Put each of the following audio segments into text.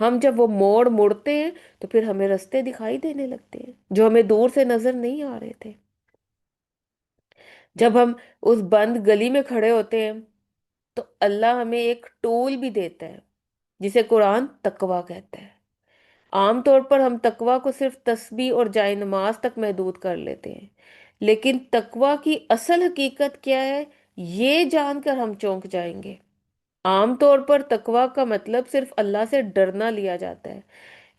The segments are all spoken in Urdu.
ہم جب وہ موڑ مڑتے ہیں تو پھر ہمیں راستے دکھائی دینے لگتے ہیں جو ہمیں دور سے نظر نہیں آ رہے تھے. جب ہم اس بند گلی میں کھڑے ہوتے ہیں تو اللہ ہمیں ایک ٹول بھی دیتا ہے جسے قرآن تقوی کہتا ہے. عام طور پر ہم تقوی کو صرف تسبیح اور جائے نماز تک محدود کر لیتے ہیں، لیکن تقوی کی اصل حقیقت کیا ہے یہ جان کر ہم چونک جائیں گے. عام طور پر تقوی کا مطلب صرف اللہ سے ڈرنا لیا جاتا ہے.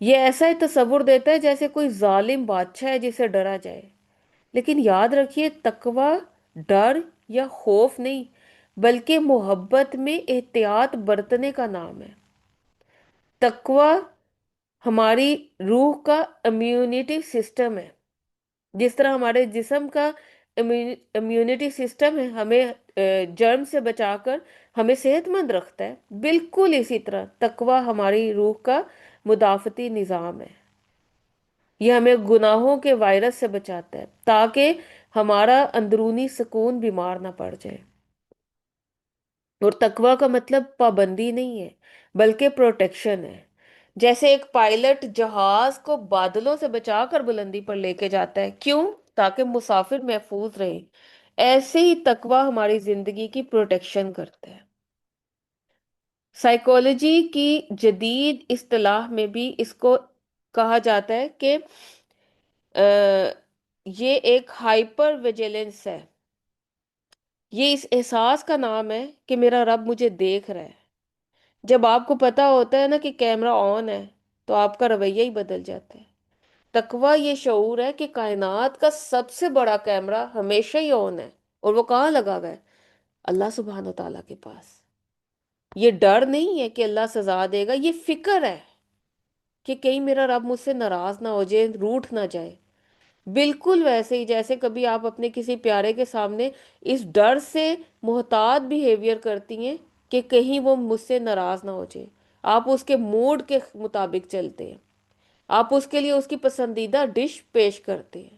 یہ ایسا ہی تصور دیتا ہے جیسے کوئی ظالم بادشاہ ہے جسے ڈرا جائے. لیکن یاد رکھیے تقوی ڈر یا خوف نہیں، بلکہ محبت میں احتیاط برتنے کا نام ہے. تقوی ہماری روح کا امیونٹی سسٹم ہے. جس طرح ہمارے جسم کا امیونٹی سسٹم ہے ہمیں جرم سے بچا کر ہمیں صحت مند رکھتا ہے، بالکل اسی طرح تقوی ہماری روح کا مدافعتی نظام ہے. یہ ہمیں گناہوں کے وائرس سے بچاتا ہے تاکہ ہمارا اندرونی سکون بیمار نہ پڑ جائے. اور تقوی کا مطلب پابندی نہیں ہے بلکہ پروٹیکشن ہے. جیسے ایک پائلٹ جہاز کو بادلوں سے بچا کر بلندی پر لے کے جاتا ہے، کیوں؟ تاکہ مسافر محفوظ رہے. ایسے ہی تقوی ہماری زندگی کی پروٹیکشن کرتا ہے. سائیکالوجی کی جدید اصطلاح میں بھی اس کو کہا جاتا ہے کہ یہ ایک ہائپر ویجیلنس ہے. یہ اس احساس کا نام ہے کہ میرا رب مجھے دیکھ رہا ہے. جب آپ کو پتا ہوتا ہے نا کہ کیمرہ آن ہے تو آپ کا رویہ ہی بدل جاتا ہے. تقوی یہ شعور ہے کہ کائنات کا سب سے بڑا کیمرہ ہمیشہ ہی آن ہے، اور وہ کہاں لگا ہوا ہے؟ اللہ سبحانہ و تعالیٰ کے پاس. یہ ڈر نہیں ہے کہ اللہ سزا دے گا، یہ فکر ہے کہ کہیں میرا رب مجھ سے ناراض نہ ہو جائے، روٹھ نہ جائے. بالکل ویسے ہی جیسے کبھی آپ اپنے کسی پیارے کے سامنے اس ڈر سے محتاط بیہیویئر کرتی ہیں کہ کہیں وہ مجھ سے ناراض نہ ہو جائے. آپ اس کے موڈ کے مطابق چلتے ہیں، آپ اس کے لیے اس کی پسندیدہ ڈش پیش کرتے ہیں،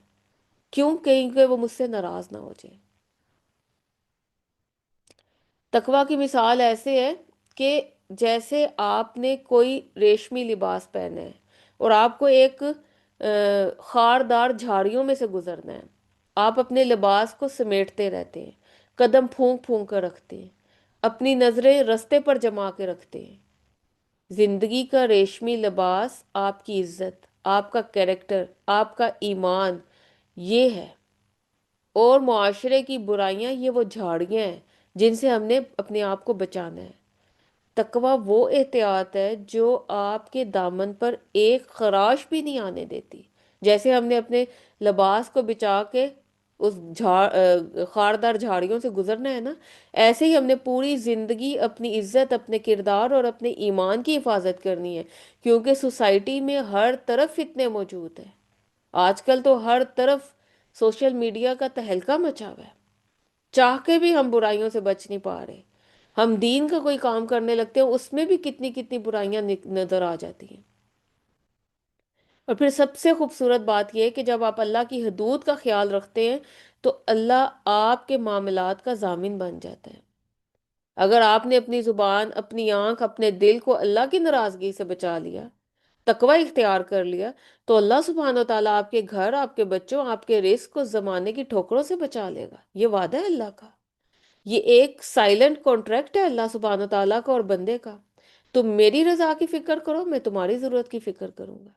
کیوں؟ کہیں کہ وہ مجھ سے ناراض نہ ہو جائے. تقوی کی مثال ایسے ہے کہ جیسے آپ نے کوئی ریشمی لباس پہنا ہے اور آپ کو ایک خاردار جھاڑیوں میں سے گزرنا ہے. آپ اپنے لباس کو سمیٹتے رہتے ہیں، قدم پھونک پھونک کر رکھتے ہیں، اپنی نظریں رستے پر جما کے رکھتے ہیں. زندگی کا ریشمی لباس آپ کی عزت، آپ کا کیریکٹر، آپ کا ایمان یہ ہے، اور معاشرے کی برائیاں یہ وہ جھاڑیاں ہیں جن سے ہم نے اپنے آپ کو بچانا ہے. تقوی وہ احتیاط ہے جو آپ کے دامن پر ایک خراش بھی نہیں آنے دیتی. جیسے ہم نے اپنے لباس کو بچا کے اس خاردار جھاڑیوں سے گزرنا ہے نا، ایسے ہی ہم نے پوری زندگی اپنی عزت، اپنے کردار اور اپنے ایمان کی حفاظت کرنی ہے. کیونکہ سوسائٹی میں ہر طرف فتنے موجود ہیں. آج کل تو ہر طرف سوشل میڈیا کا تہلکہ مچا ہوا ہے. چاہ کے بھی ہم برائیوں سے بچ نہیں پا رہے. ہم دین کا کوئی کام کرنے لگتے ہیں اس میں بھی کتنی کتنی برائیاں نظر آ جاتی ہیں. اور پھر سب سے خوبصورت بات یہ ہے کہ جب آپ اللہ کی حدود کا خیال رکھتے ہیں تو اللہ آپ کے معاملات کا ضامن بن جاتا ہے. اگر آپ نے اپنی زبان، اپنی آنکھ، اپنے دل کو اللہ کی ناراضگی سے بچا لیا، تقوی اختیار کر لیا، تو اللہ سبحانہ و تعالیٰ آپ کے گھر، آپ کے بچوں، آپ کے رزق کو زمانے کی ٹھوکروں سے بچا لے گا. یہ وعدہ ہے اللہ کا. یہ ایک سائلنٹ کانٹریکٹ ہے اللہ سبحانہ و تعالیٰ کا اور بندے کا. تم میری رضا کی فکر کرو، میں تمہاری ضرورت کی فکر کروں گا.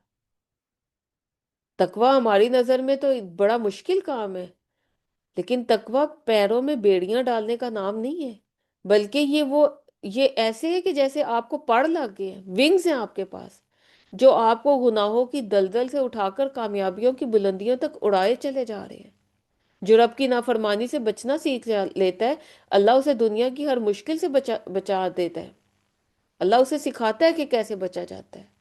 تقوی ہماری نظر میں تو بڑا مشکل کام ہے، لیکن تقوی پیروں میں بیڑیاں ڈالنے کا نام نہیں ہے، بلکہ یہ ایسے ہے کہ جیسے آپ کو پڑ لگ گئے ہیں، ونگز ہیں آپ کے پاس، جو آپ کو گناہوں کی دلدل سے اٹھا کر کامیابیوں کی بلندیوں تک اڑائے چلے جا رہے ہیں. جو رب کی نافرمانی سے بچنا سیکھ لیتا ہے، اللہ اسے دنیا کی ہر مشکل سے بچا دیتا ہے. اللہ اسے سکھاتا ہے کہ کیسے بچا جاتا ہے.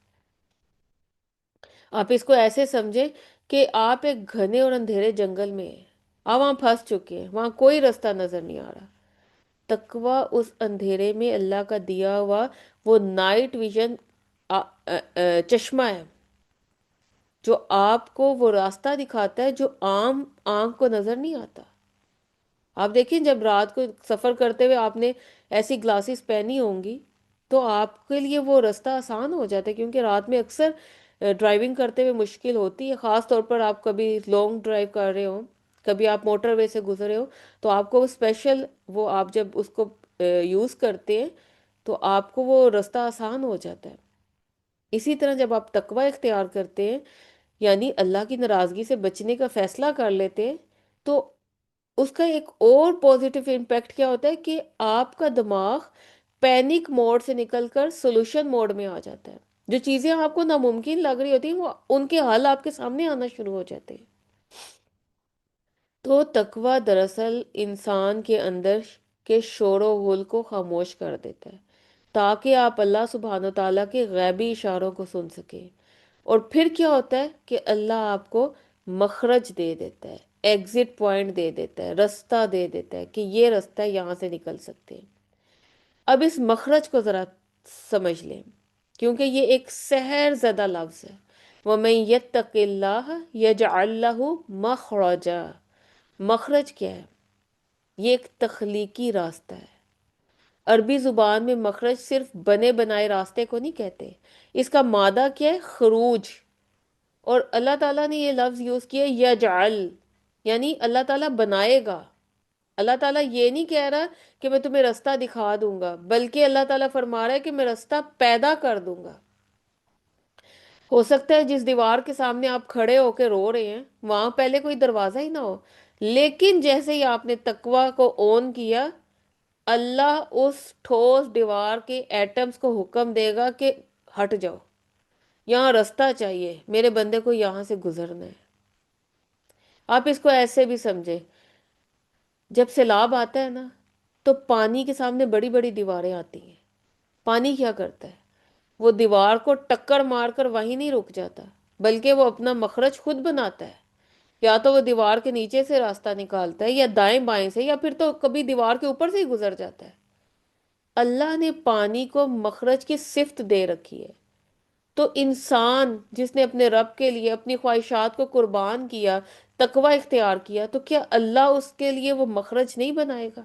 آپ اس کو ایسے سمجھیں کہ آپ ایک گھنے اور اندھیرے جنگل میں ہیں، آپ وہاں پھنس چکے ہیں، وہاں کوئی رستہ نظر نہیں آ رہا. تقوی اس اندھیرے میں اللہ کا دیا ہوا وہ نائٹ ویژن چشمہ ہے جو آپ کو وہ راستہ دکھاتا ہے جو عام آنکھ کو نظر نہیں آتا. آپ دیکھیں جب رات کو سفر کرتے ہوئے آپ نے ایسی گلاسز پہنی ہوں گی تو آپ کے لیے وہ راستہ آسان ہو جاتا ہے، کیونکہ رات میں اکثر ڈرائیونگ کرتے ہوئے مشکل ہوتی ہے، خاص طور پر آپ کبھی لانگ ڈرائیو کر رہے ہو، کبھی آپ موٹر وے سے گزرے ہو، تو آپ کو اسپیشل وہ آپ جب اس کو یوز کرتے ہیں تو آپ کو وہ راستہ آسان ہو جاتا ہے۔ اسی طرح جب آپ تقوی اختیار کرتے ہیں، یعنی اللہ کی ناراضگی سے بچنے کا فیصلہ کر لیتے ہیں، تو اس کا ایک اور پوزیٹیو امپیکٹ کیا ہوتا ہے کہ آپ کا دماغ پینک موڈ سے نکل کر سولوشن موڈ میں آ جاتا ہے۔ جو چیزیں آپ کو ناممکن لگ رہی ہوتی ہیں وہ ان کے حل آپ کے سامنے آنا شروع ہو جاتے ہیں۔ تو تقوی دراصل انسان کے اندر کے شور و غل کو خاموش کر دیتا ہے، تاکہ آپ اللہ سبحانہ وتعالیٰ کے غیبی اشاروں کو سن سکیں۔ اور پھر کیا ہوتا ہے کہ اللہ آپ کو مخرج دے دیتا ہے، ایگزٹ پوائنٹ دے دیتا ہے، راستہ دے دیتا ہے کہ یہ راستہ ہے، یہاں سے نکل سکتے ہیں۔ اب اس مخرج کو ذرا سمجھ لیں، کیونکہ یہ ایک سحر زدہ لفظ ہے۔ وَمَن يَتَّقِ اللَّهَ يَجْعَل لَّهُ مَخْرَجًا۔ مخرج کیا ہے؟ یہ ایک تخلیقی راستہ ہے۔ عربی زبان میں مخرج صرف بنے بنائے راستے کو نہیں کہتے، اس کا مادہ کیا ہے؟ خروج۔ اور اللہ تعالیٰ نے یہ لفظ یوز کیا یجعل، یعنی اللہ تعالیٰ بنائے گا۔ اللہ تعالیٰ یہ نہیں کہہ رہا کہ میں تمہیں راستہ دکھا دوں گا، بلکہ اللہ تعالیٰ فرما رہا ہے کہ میں راستہ پیدا کر دوں گا۔ ہو سکتا ہے جس دیوار کے سامنے آپ کھڑے ہو کے رو رہے ہیں وہاں پہلے کوئی دروازہ ہی نہ ہو، لیکن جیسے ہی آپ نے تقوی کو اون کیا، اللہ اس ٹھوس دیوار کے ایٹمز کو حکم دے گا کہ ہٹ جاؤ، یہاں راستہ چاہیے، میرے بندے کو یہاں سے گزرنا ہے۔ آپ اس کو ایسے بھی سمجھے، جب سیلاب آتا ہے نا تو پانی کے سامنے بڑی بڑی دیواریں آتی ہیں، پانی کیا کرتا ہے؟ وہ دیوار کو ٹکر مار کر وہیں نہیں رک جاتا، بلکہ وہ اپنا مخرج خود بناتا ہے۔ یا تو وہ دیوار کے نیچے سے راستہ نکالتا ہے، یا دائیں بائیں سے، یا پھر تو کبھی دیوار کے اوپر سے ہی گزر جاتا ہے۔ اللہ نے پانی کو مخرج کی صفت دے رکھی ہے، تو انسان جس نے اپنے رب کے لیے اپنی خواہشات کو قربان کیا، تقوی اختیار کیا، تو کیا اللہ اس کے لیے وہ مخرج نہیں بنائے گا؟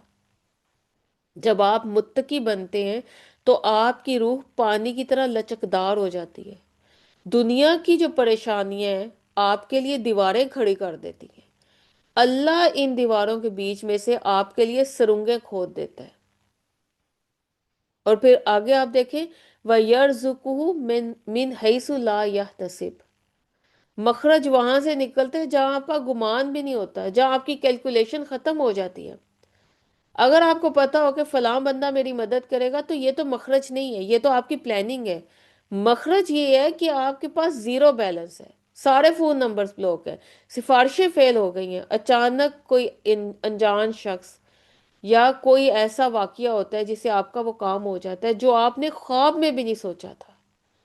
جب آپ متقی بنتے ہیں تو آپ کی روح پانی کی طرح لچکدار ہو جاتی ہے، دنیا کی جو پریشانیاں ہیں آپ کے لیے دیواریں کھڑی کر دیتی ہیں، اللہ ان دیواروں کے بیچ میں سے آپ کے لیے سرنگیں کھود دیتا ہے۔ اور پھر آگے آپ دیکھیں وَيَرْزُقُهُ مِنْ حَيْثُ لَا يَحْتَسِبُ۔ مخرج وہاں سے نکلتے ہیں جہاں آپ کا گمان بھی نہیں ہوتا، جہاں آپ کی کیلکولیشن ختم ہو جاتی ہے۔ اگر آپ کو پتا ہو کہ فلاں بندہ میری مدد کرے گا تو یہ تو مخرج نہیں ہے، یہ تو آپ کی پلاننگ ہے۔ مخرج یہ ہے کہ آپ کے پاس زیرو بیلنس ہے، سارے فون نمبرز بلاک ہیں، سفارشیں فیل ہو گئی ہیں، اچانک کوئی انجان شخص یا کوئی ایسا واقعہ ہوتا ہے جس سے آپ کا وہ کام ہو جاتا ہے جو آپ نے خواب میں بھی نہیں سوچا تھا۔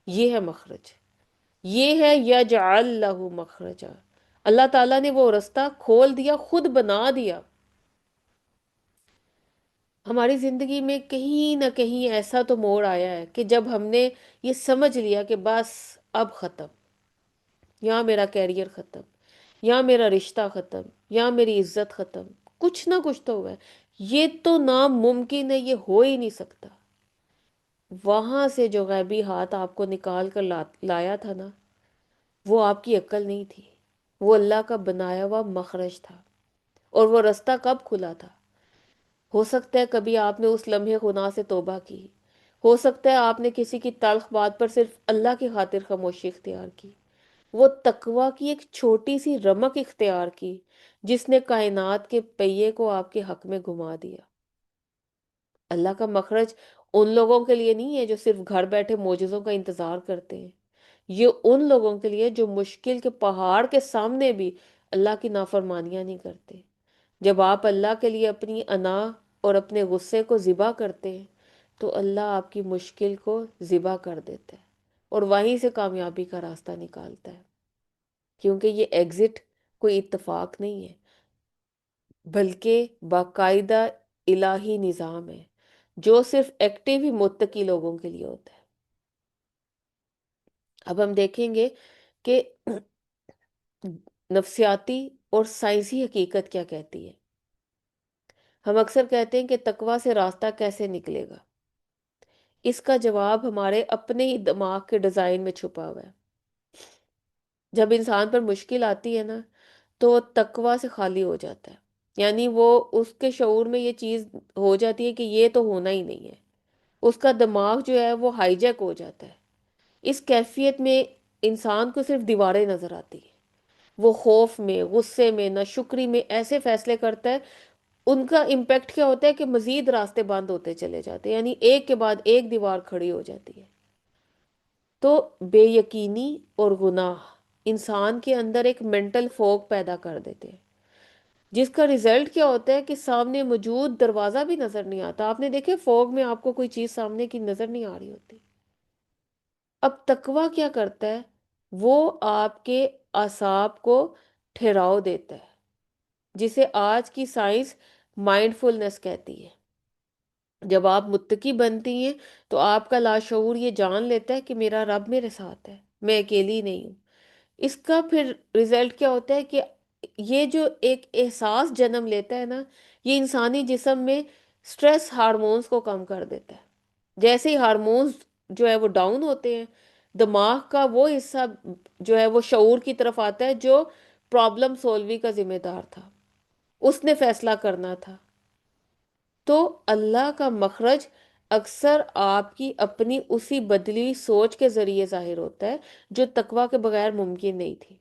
یہ ہے مخرج، یہ ہے یجعل لہ مخرجا۔ اللہ تعالیٰ نے وہ راستہ کھول دیا، خود بنا دیا۔ ہماری زندگی میں کہیں نہ کہیں ایسا تو موڑ آیا ہے کہ جب ہم نے یہ سمجھ لیا کہ بس اب ختم، یہاں میرا کیریئر ختم، یہاں میرا رشتہ ختم، یہاں میری عزت ختم، کچھ نہ کچھ تو ہوا ہے، یہ تو ناممکن ہے، یہ ہو ہی نہیں سکتا۔ وہاں سے جو غیبی ہاتھ آپ کو نکال کر لایا تھا نا، وہ آپ کی عقل نہیں تھی، وہ اللہ کا بنایا ہوا مخرج تھا۔ اور وہ راستہ کب کھلا تھا؟ ہو سکتا ہے کبھی آپ نے اس لمحے گناہ سے توبہ کی، ہو سکتا ہے آپ نے کسی کی تلخ بات پر صرف اللہ کی خاطر خاموشی اختیار کی، وہ تقوی کی ایک چھوٹی سی رمق اختیار کی جس نے کائنات کے پہیے کو آپ کے حق میں گھما دیا۔ اللہ کا مخرج ان لوگوں کے لیے نہیں ہے جو صرف گھر بیٹھے معجزوں کا انتظار کرتے ہیں، یہ ان لوگوں کے لیے جو مشکل کے پہاڑ کے سامنے بھی اللہ کی نافرمانیاں نہیں کرتے۔ جب آپ اللہ کے لیے اپنی انا اور اپنے غصے کو ذبح کرتے ہیں تو اللہ آپ کی مشکل کو ذبح کر دیتا ہے اور وہیں سے کامیابی کا راستہ نکالتا ہے، کیونکہ یہ ایگزٹ کوئی اتفاق نہیں ہے، بلکہ باقاعدہ الہی نظام ہے جو صرف ایکٹیو ہی متقی لوگوں کے لیے ہوتا ہے۔ اب ہم دیکھیں گے کہ نفسیاتی اور سائنسی حقیقت کیا کہتی ہے۔ ہم اکثر کہتے ہیں کہ تقوی سے راستہ کیسے نکلے گا؟ اس کا جواب ہمارے اپنے ہی دماغ کے ڈیزائن میں چھپا ہوا ہے۔ جب انسان پر مشکل آتی ہے نا، تو وہ تقوی سے خالی ہو جاتا ہے، یعنی وہ اس کے شعور میں یہ چیز ہو جاتی ہے کہ یہ تو ہونا ہی نہیں ہے، اس کا دماغ جو ہے وہ ہائی جیک ہو جاتا ہے۔ اس کیفیت میں انسان کو صرف دیواریں نظر آتی ہیں، وہ خوف میں، غصے میں، ناشکری میں ایسے فیصلے کرتا ہے، ان کا امپیکٹ کیا ہوتا ہے کہ مزید راستے بند ہوتے چلے جاتے ہیں، یعنی ایک کے بعد ایک دیوار کھڑی ہو جاتی ہے۔ تو بے یقینی اور گناہ انسان کے اندر ایک مینٹل فوگ پیدا کر دیتے ہیں، جس کا ریزلٹ کیا ہوتا ہے کہ سامنے موجود دروازہ بھی نظر نہیں آتا۔ آپ نے دیکھے فوگ میں آپ کو کوئی چیز سامنے کی نظر نہیں آ رہی ہوتی۔ اب تقوی کیا کرتا ہے؟ وہ آپ کے اعصاب کو ٹھہراؤ دیتا ہے، جسے آج کی سائنس مائنڈ فلنس کہتی ہے۔ جب آپ متقی بنتی ہیں تو آپ کا لاشعور یہ جان لیتا ہے کہ میرا رب میرے ساتھ ہے، میں اکیلی نہیں ہوں۔ اس کا پھر رزلٹ کیا ہوتا ہے کہ یہ جو ایک احساس جنم لیتا ہے نا، یہ انسانی جسم میں سٹریس ہارمونز کو کم کر دیتا ہے۔ جیسے ہی ہارمونز جو ہے وہ ڈاؤن ہوتے ہیں، دماغ کا وہ حصہ جو ہے وہ شعور کی طرف آتا ہے جو پرابلم سولوی کا ذمہ دار تھا، اس نے فیصلہ کرنا تھا۔ تو اللہ کا مخرج اکثر آپ کی اپنی اسی بدلی سوچ کے ذریعے ظاہر ہوتا ہے، جو تقوی کے بغیر ممکن نہیں تھی۔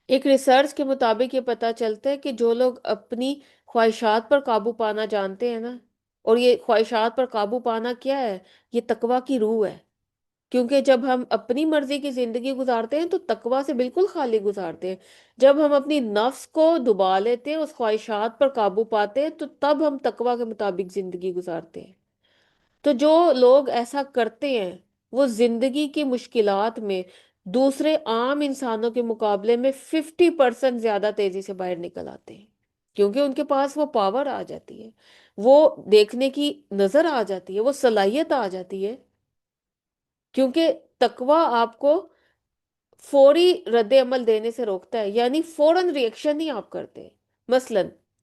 ایک ریسرچ کے مطابق یہ پتہ چلتا ہے کہ جو لوگ اپنی خواہشات پر قابو پانا جانتے ہیں نا، اور یہ خواہشات پر قابو پانا کیا ہے؟ یہ تقوی کی روح ہے۔ کیونکہ جب ہم اپنی مرضی کی زندگی گزارتے ہیں تو تقوی سے بالکل خالی گزارتے ہیں۔ جب ہم اپنی نفس کو دبا لیتے ہیں، اس خواہشات پر قابو پاتے ہیں، تو تب ہم تقوی کے مطابق زندگی گزارتے ہیں۔ تو جو لوگ ایسا کرتے ہیں وہ زندگی کی مشکلات میں دوسرے عام انسانوں کے مقابلے میں 50% زیادہ تیزی سے باہر نکل آتے ہیں، کیونکہ ان کے پاس وہ پاور آ جاتی ہے، وہ دیکھنے کی نظر آ جاتی ہے، وہ صلاحیت آ جاتی ہے۔ کیونکہ تقوی آپ کو فوری رد عمل دینے سے روکتا ہے، یعنی فوراً ریئیکشن نہیں آپ کرتے۔ مثلا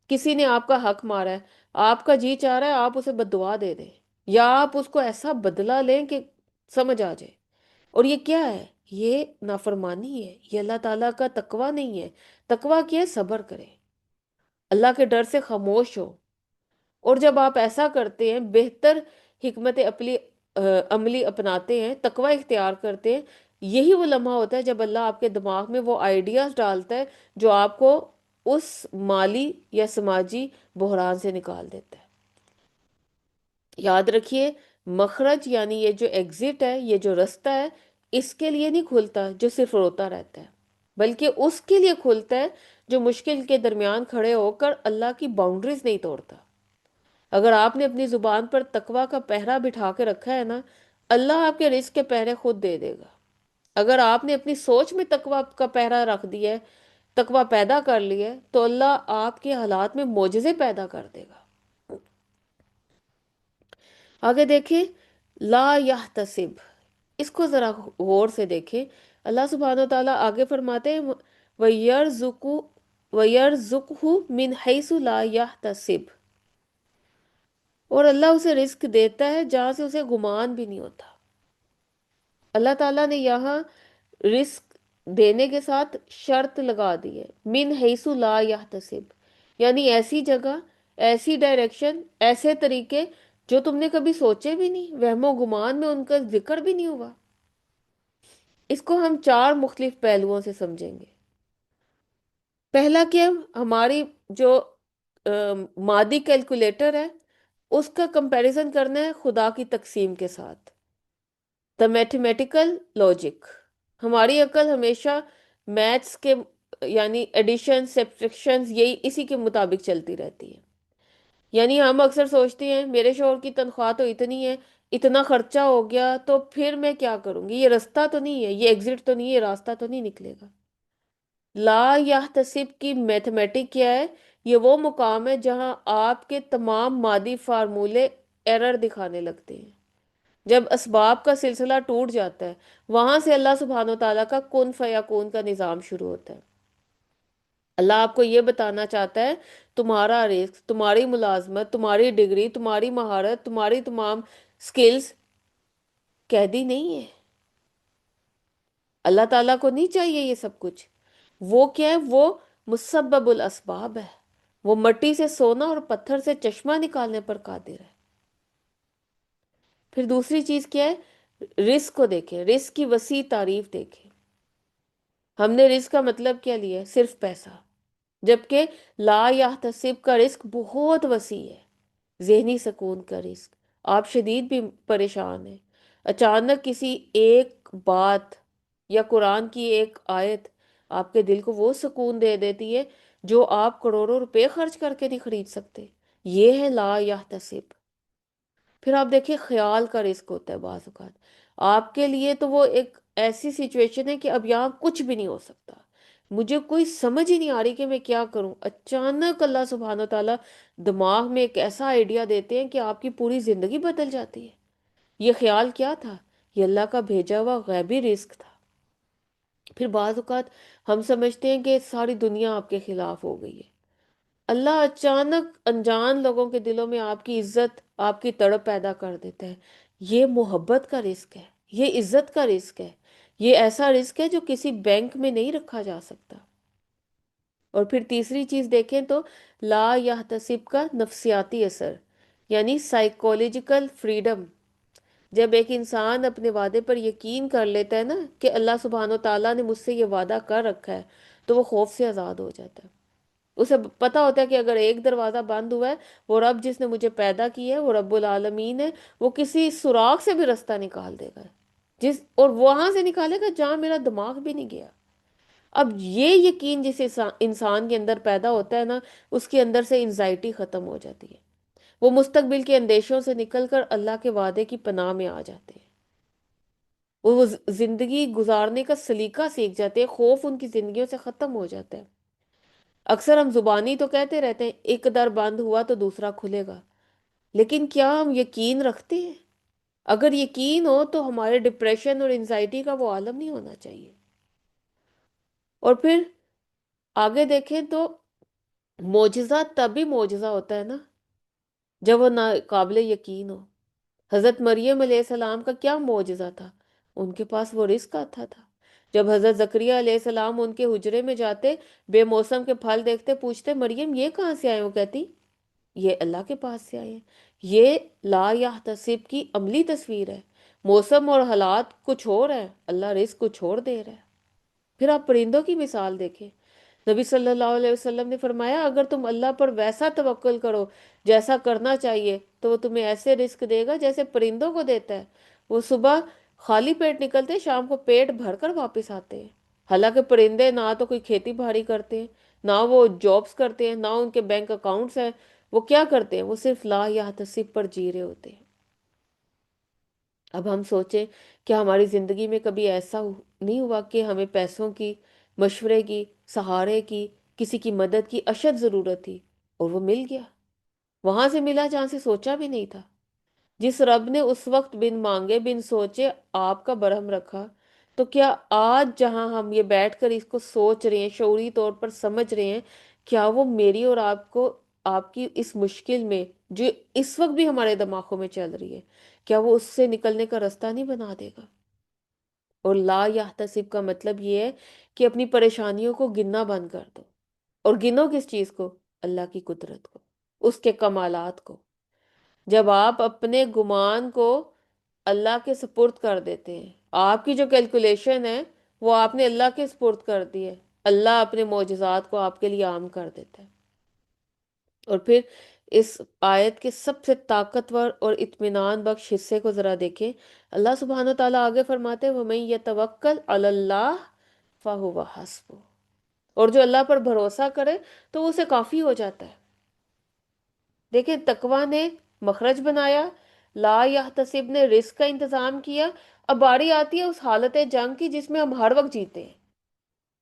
کسی نے آپ کا حق مارا ہے، آپ کا جی چاہ رہا ہے آپ اسے بد دعا دے دیں، یا آپ اس کو ایسا بدلہ لیں کہ سمجھ آ جائے۔ اور یہ کیا ہے؟ یہ نافرمانی ہے، یہ اللہ تعالیٰ کا تقوی نہیں ہے۔ تقوی کیا ہے؟ صبر کرے، اللہ کے ڈر سے خاموش ہو، اور جب آپ ایسا کرتے ہیں، بہتر حکمت عملی اپناتے ہیں، تقوی اختیار کرتے ہیں، یہی وہ لمحہ ہوتا ہے جب اللہ آپ کے دماغ میں وہ آئیڈیاز ڈالتا ہے جو آپ کو اس مالی یا سماجی بحران سے نکال دیتا ہے۔ یاد رکھیے، مخرج یعنی یہ جو ایگزٹ ہے، یہ جو رستہ ہے، اس کے لیے نہیں کھلتا جو صرف روتا رہتا ہے، بلکہ اس کے لیے کھلتا ہے جو مشکل کے درمیان کھڑے ہو کر اللہ کی باؤنڈریز نہیں توڑتا۔ اگر آپ نے اپنی زبان پر تقوی کا پہرا بٹھا کے رکھا ہے نا، اللہ آپ کے رزق کے پہرے خود دے دے گا۔ اگر آپ نے اپنی سوچ میں تقوی کا پہرا رکھ دیا ہے، تقوی پیدا کر لیا ہے، تو اللہ آپ کے حالات میں معجزے پیدا کر دے گا۔ آگے دیکھیں، لا یحتسب، اس کو ذرا غور سے دیکھیں۔ اللہ سبحانہ وتعالیٰ آگے فرماتے ہیں وَيَرْزُقْهُ مِنْ حَيْثُ لَا يَحْتَسِبُ، اور اللہ اسے رزق دیتا ہے جہاں سے اسے گمان بھی نہیں ہوتا۔ اللہ تعالیٰ نے یہاں رزق دینے کے ساتھ شرط لگا دی ہے، من حیث لا یحتسب، یعنی ایسی جگہ، ایسی ڈائریکشن، ایسے طریقے جو تم نے کبھی سوچے بھی نہیں، وہم و گمان میں ان کا ذکر بھی نہیں ہوا۔ اس کو ہم چار مختلف پہلوؤں سے سمجھیں گے۔ پہلا کہ ہماری جو مادی کیلکولیٹر ہے، اس کا کمپیریزن کرنا ہے خدا کی تقسیم کے ساتھ، دا میتھمیٹیکل لاجک۔ ہماری عقل ہمیشہ میتھس کے یعنی ایڈیشن سبٹریکشن یہی اسی کے مطابق چلتی رہتی ہے۔ یعنی ہم اکثر سوچتے ہیں میرے شوہر کی تنخواہ تو اتنی ہے، اتنا خرچہ ہو گیا تو پھر میں کیا کروں گی، یہ رستہ تو نہیں ہے، یہ ایگزٹ تو نہیں ہے، یہ راستہ تو نہیں نکلے گا۔ لا یحتسب کی میتھمیٹک کیا ہے؟ یہ وہ مقام ہے جہاں آپ کے تمام مادی فارمولے ایرر دکھانے لگتے ہیں۔ جب اسباب کا سلسلہ ٹوٹ جاتا ہے، وہاں سے اللہ سبحانہ و تعالیٰ کا کن فیکون کا نظام شروع ہوتا ہے۔ اللہ آپ کو یہ بتانا چاہتا ہے تمہارا رزق، تمہاری ملازمت، تمہاری ڈگری، تمہاری مہارت، تمہاری تمام سکلز قیدی نہیں ہے۔ اللہ تعالیٰ کو نہیں چاہیے یہ سب کچھ۔ وہ کیا ہے؟ وہ مسبب الاسباب ہے۔ وہ مٹی سے سونا اور پتھر سے چشمہ نکالنے پر قادر ہے۔ پھر دوسری چیز کیا ہے؟ رزق کو دیکھیں، رزق کی وسیع تعریف دیکھیں۔ ہم نے رزق کا مطلب کیا لیا ہے؟ صرف پیسہ، جبکہ لا یحتسب کا رزق بہت وسیع ہے۔ ذہنی سکون کا رزق، آپ شدید بھی پریشان ہیں، اچانک کسی ایک بات یا قرآن کی ایک آیت آپ کے دل کو وہ سکون دے دیتی ہے جو آپ کروڑوں روپے خرچ کر کے نہیں خرید سکتے۔ یہ ہے لا یحتسب۔ پھر آپ دیکھیں خیال کا رزق ہوتا ہے بعض اوقات، آپ کے لیے تو وہ ایک ایسی سچویشن ہے کہ اب یہاں کچھ بھی نہیں ہو سکتا، مجھے کوئی سمجھ ہی نہیں آ رہی کہ میں کیا کروں۔ اچانک اللہ سبحانہ وتعالیٰ دماغ میں ایک ایسا آئیڈیا دیتے ہیں کہ آپ کی پوری زندگی بدل جاتی ہے۔ یہ خیال کیا تھا؟ یہ اللہ کا بھیجا ہوا غیبی رزق تھا۔ پھر بعض اوقات ہم سمجھتے ہیں کہ ساری دنیا آپ کے خلاف ہو گئی ہے، اللہ اچانک انجان لوگوں کے دلوں میں آپ کی عزت، آپ کی تڑپ پیدا کر دیتا ہے۔ یہ محبت کا رزق ہے، یہ عزت کا رزق ہے، یہ ایسا رزق ہے جو کسی بینک میں نہیں رکھا جا سکتا۔ اور پھر تیسری چیز دیکھیں تو لا یحتسب کا نفسیاتی اثر، یعنی سائیکولوجیکل فریڈم۔ جب ایک انسان اپنے وعدے پر یقین کر لیتا ہے نا کہ اللہ سبحانہ و تعالیٰ نے مجھ سے یہ وعدہ کر رکھا ہے، تو وہ خوف سے آزاد ہو جاتا ہے۔ اسے پتا ہوتا ہے کہ اگر ایک دروازہ بند ہوا ہے، وہ رب جس نے مجھے پیدا کیا ہے، وہ رب العالمین ہے، وہ کسی سوراخ سے بھی رستہ نکال دے گا، اور وہاں سے نکالے گا جہاں میرا دماغ بھی نہیں گیا۔ اب یہ یقین جس انسان کے اندر پیدا ہوتا ہے نا، اس کے اندر سے انزائٹی ختم ہو جاتی ہے۔ وہ مستقبل کے اندیشوں سے نکل کر اللہ کے وعدے کی پناہ میں آ جاتے ہیں۔ وہ زندگی گزارنے کا سلیقہ سیکھ جاتے ہیں، خوف ان کی زندگیوں سے ختم ہو جاتا ہے۔ اکثر ہم زبانی تو کہتے رہتے ہیں ایک در بند ہوا تو دوسرا کھلے گا، لیکن کیا ہم یقین رکھتے ہیں؟ اگر یقین ہو تو ہمارے ڈپریشن اور انزائٹی کا وہ عالم نہیں ہونا چاہیے۔ اور پھر آگے دیکھیں تو معجزہ تبھی معجزہ ہوتا ہے نا جب وہ ناقابل یقین ہو۔ حضرت مریم علیہ السلام کا کیا معجزہ تھا؟ ان کے پاس وہ رزق آتا تھا۔ جب حضرت زکریا علیہ السلام ان کے حجرے میں جاتے، بے موسم کے پھل دیکھتے، پوچھتے مریم یہ کہاں سے آئے؟ وہ کہتی یہ اللہ کے پاس سے آئے ہیں۔ یہ لا یحتسب کی عملی تصویر ہے۔ موسم اور حالات کچھ اور ہے، اللہ رزق کچھ اور دے رہا ہے۔ پھر آپ پرندوں کی مثال دیکھیں، نبی صلی اللہ علیہ وسلم نے فرمایا اگر تم اللہ پر ویسا توکل کرو جیسا کرنا چاہیے تو وہ تمہیں ایسے رزق دے گا جیسے پرندوں کو دیتا ہے۔ وہ صبح خالی پیٹ نکلتے، شام کو پیٹ بھر کر واپس آتے ہیں۔ حالانکہ پرندے نہ تو کوئی کھیتی باڑی کرتے ہیں، نہ وہ جابز کرتے ہیں، نہ ان کے بینک اکاؤنٹس ہیں۔ وہ کیا کرتے ہیں؟ وہ صرف لا یحتسب پر جی رہے ہوتے ہیں۔ اب ہم سوچیں کہ ہماری زندگی میں کبھی ایسا نہیں ہوا کہ ہمیں پیسوں کی، مشورے کی، سہارے کی، کسی کی مدد کی اشد ضرورت تھی اور وہ مل گیا، وہاں سے ملا جہاں سے سوچا بھی نہیں تھا۔ جس رب نے اس وقت بن مانگے بن سوچے آپ کا برہم رکھا، تو کیا آج جہاں ہم یہ بیٹھ کر اس کو سوچ رہے ہیں، شعوری طور پر سمجھ رہے ہیں، کیا وہ میری اور آپ کو، آپ کی اس مشکل میں جو اس وقت بھی ہمارے دماغوں میں چل رہی ہے، کیا وہ اس سے نکلنے کا راستہ نہیں بنا دے گا؟ اور لا یحتسب کا مطلب یہ ہے کہ اپنی پریشانیوں کو گننا بند کر دو، اور گنو کس چیز کو؟ اللہ کی قدرت کو، اس کے کمالات کو۔ جب آپ اپنے گمان کو اللہ کے سپرد کر دیتے ہیں، آپ کی جو کیلکولیشن ہے وہ آپ نے اللہ کے سپرد کر دی ہے، اللہ اپنے معجزات کو آپ کے لیے عام کر دیتا ہے۔ اور پھر اس آیت کے سب سے طاقتور اور اطمینان بخش حصے کو ذرا دیکھیں۔ اللہ سبحانہ وتعالیٰ آگے فرماتے ہیں وَمَن يَتَوَكَّلْ عَلَى اللَّهِ فَهُوَ حَسْبُهُ، اور جو اللہ پر بھروسہ کرے تو اسے کافی ہو جاتا ہے۔ دیکھیں تقوی نے مخرج بنایا، لا یحتسب نے رزق کا انتظام کیا۔ اب باری آتی ہے اس حالت جنگ کی جس میں ہم ہر وقت جیتے ہیں۔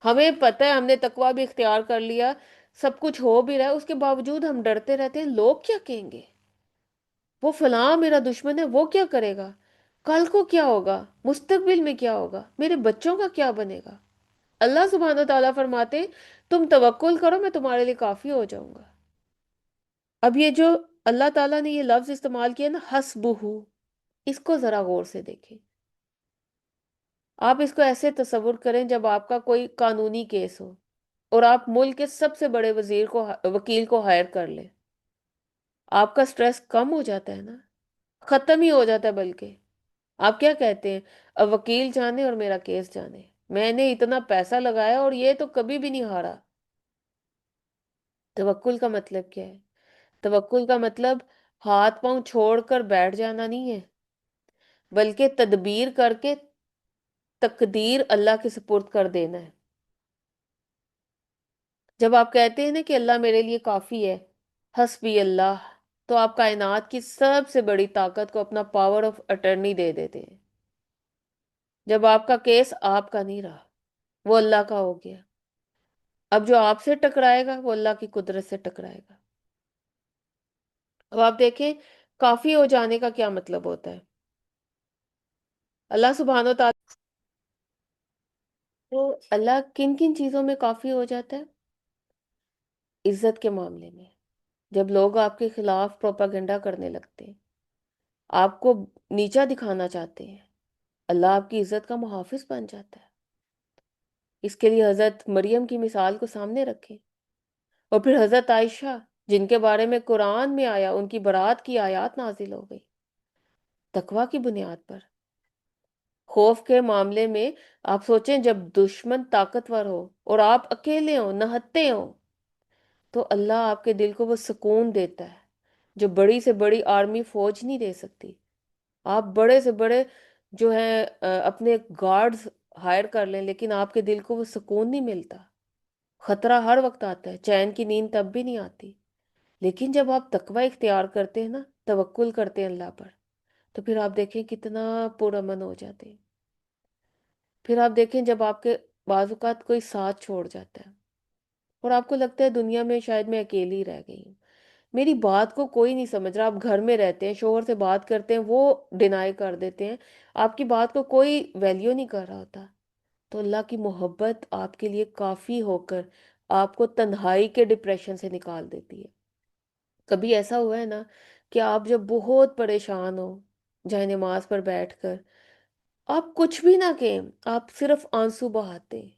ہمیں پتہ ہے ہم نے تقوی بھی اختیار کر لیا، سب کچھ ہو بھی رہا ہے، اس کے باوجود ہم ڈرتے رہتے ہیں لوگ کیا کہیں گے، وہ فلاں میرا دشمن ہے، وہ کیا کرے گا، کل کو کیا ہوگا، مستقبل میں کیا ہوگا، میرے بچوں کا کیا بنے گا۔ اللہ سبحانہ تعالیٰ فرماتے ہیں تم توکل کرو میں تمہارے لیے کافی ہو جاؤں گا۔ اب یہ جو اللہ تعالیٰ نے یہ لفظ استعمال کیا نا حسبہ، اس کو ذرا غور سے دیکھیں۔ آپ اس کو ایسے تصور کریں جب آپ کا کوئی قانونی کیس ہو اور آپ ملک کے سب سے بڑے وکیل کو ہائر کر لیں، آپ کا سٹریس کم ہو جاتا ہے نا، ختم ہی ہو جاتا ہے بلکہ۔ آپ کیا کہتے ہیں؟ اب وکیل جانے اور میرا کیس جانے، میں نے اتنا پیسہ لگایا اور یہ تو کبھی بھی نہیں ہارا۔ توکل کا مطلب کیا ہے؟ توکل کا مطلب ہاتھ پاؤں چھوڑ کر بیٹھ جانا نہیں ہے، بلکہ تدبیر کر کے تقدیر اللہ کے سپرد کر دینا ہے۔ جب آپ کہتے ہیں نا کہ اللہ میرے لیے کافی ہے، حسبی اللہ، تو آپ کائنات کی سب سے بڑی طاقت کو اپنا پاور آف اٹرنی دے دیتے ہیں۔ جب آپ کا کیس آپ کا نہیں رہا، وہ اللہ کا ہو گیا، اب جو آپ سے ٹکرائے گا وہ اللہ کی قدرت سے ٹکرائے گا۔ اب آپ دیکھیں کافی ہو جانے کا کیا مطلب ہوتا ہے۔ اللہ سبحانہ و تعالیٰ تو اللہ کن کن چیزوں میں کافی ہو جاتا ہے؟ عزت کے معاملے میں، جب لوگ آپ کے خلاف پروپاگنڈا کرنے لگتے ہیں، آپ کو نیچا دکھانا چاہتے ہیں، اللہ آپ کی عزت کا محافظ بن جاتا ہے۔ اس کے لیے حضرت مریم کی مثال کو سامنے رکھیں، اور پھر حضرت عائشہ جن کے بارے میں قرآن میں آیا، ان کی برات کی آیات نازل ہو گئی تقوی کی بنیاد پر۔ خوف کے معاملے میں آپ سوچیں جب دشمن طاقتور ہو اور آپ اکیلے ہوں، نہتے ہوں، تو اللہ آپ کے دل کو وہ سکون دیتا ہے جو بڑی سے بڑی آرمی فوج نہیں دے سکتی۔ آپ بڑے سے بڑے جو ہیں اپنے گارڈز ہائر کر لیں، لیکن آپ کے دل کو وہ سکون نہیں ملتا۔ خطرہ ہر وقت آتا ہے، چین کی نیند تب بھی نہیں آتی۔ لیکن جب آپ تقوی اختیار کرتے ہیں نا، توکل کرتے ہیں اللہ پر، تو پھر آپ دیکھیں کتنا پرامن ہو جاتے ہیں۔ پھر آپ دیکھیں جب آپ کے بعض اوقات کوئی ساتھ چھوڑ جاتا ہے اور آپ کو لگتا ہے دنیا میں شاید میں اکیلی رہ گئی ہوں، میری بات کو کوئی نہیں سمجھ رہا، آپ گھر میں رہتے ہیں، شوہر سے بات کرتے ہیں، وہ ڈینائی کر دیتے ہیں، آپ کی بات کو کوئی ویلیو نہیں کر رہا ہوتا، تو اللہ کی محبت آپ کے لیے کافی ہو کر آپ کو تنہائی کے ڈپریشن سے نکال دیتی ہے۔ کبھی ایسا ہوا ہے نا کہ آپ جب بہت پریشان ہو، جائے نماز پر بیٹھ کر آپ کچھ بھی نہ کہیں، آپ صرف آنسو بہاتے ہیں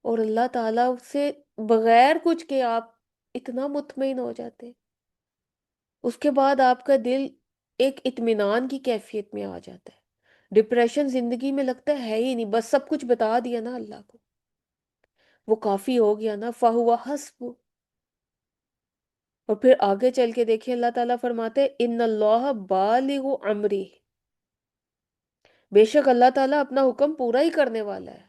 اور اللہ تعالیٰ سے بغیر کچھ کے آپ اتنا مطمئن ہو جاتے ہیں، اس کے بعد آپ کا دل ایک اطمینان کی کیفیت میں آ جاتا ہے، ڈپریشن زندگی میں لگتا ہے ہی نہیں، بس سب کچھ بتا دیا نا اللہ کو، وہ کافی ہو گیا نا، فَهُوَ حَسْبُ۔ اور پھر آگے چل کے دیکھیں اللہ تعالیٰ فرماتے ان اللہ بالغ امری، بے شک اللہ تعالیٰ اپنا حکم پورا ہی کرنے والا ہے۔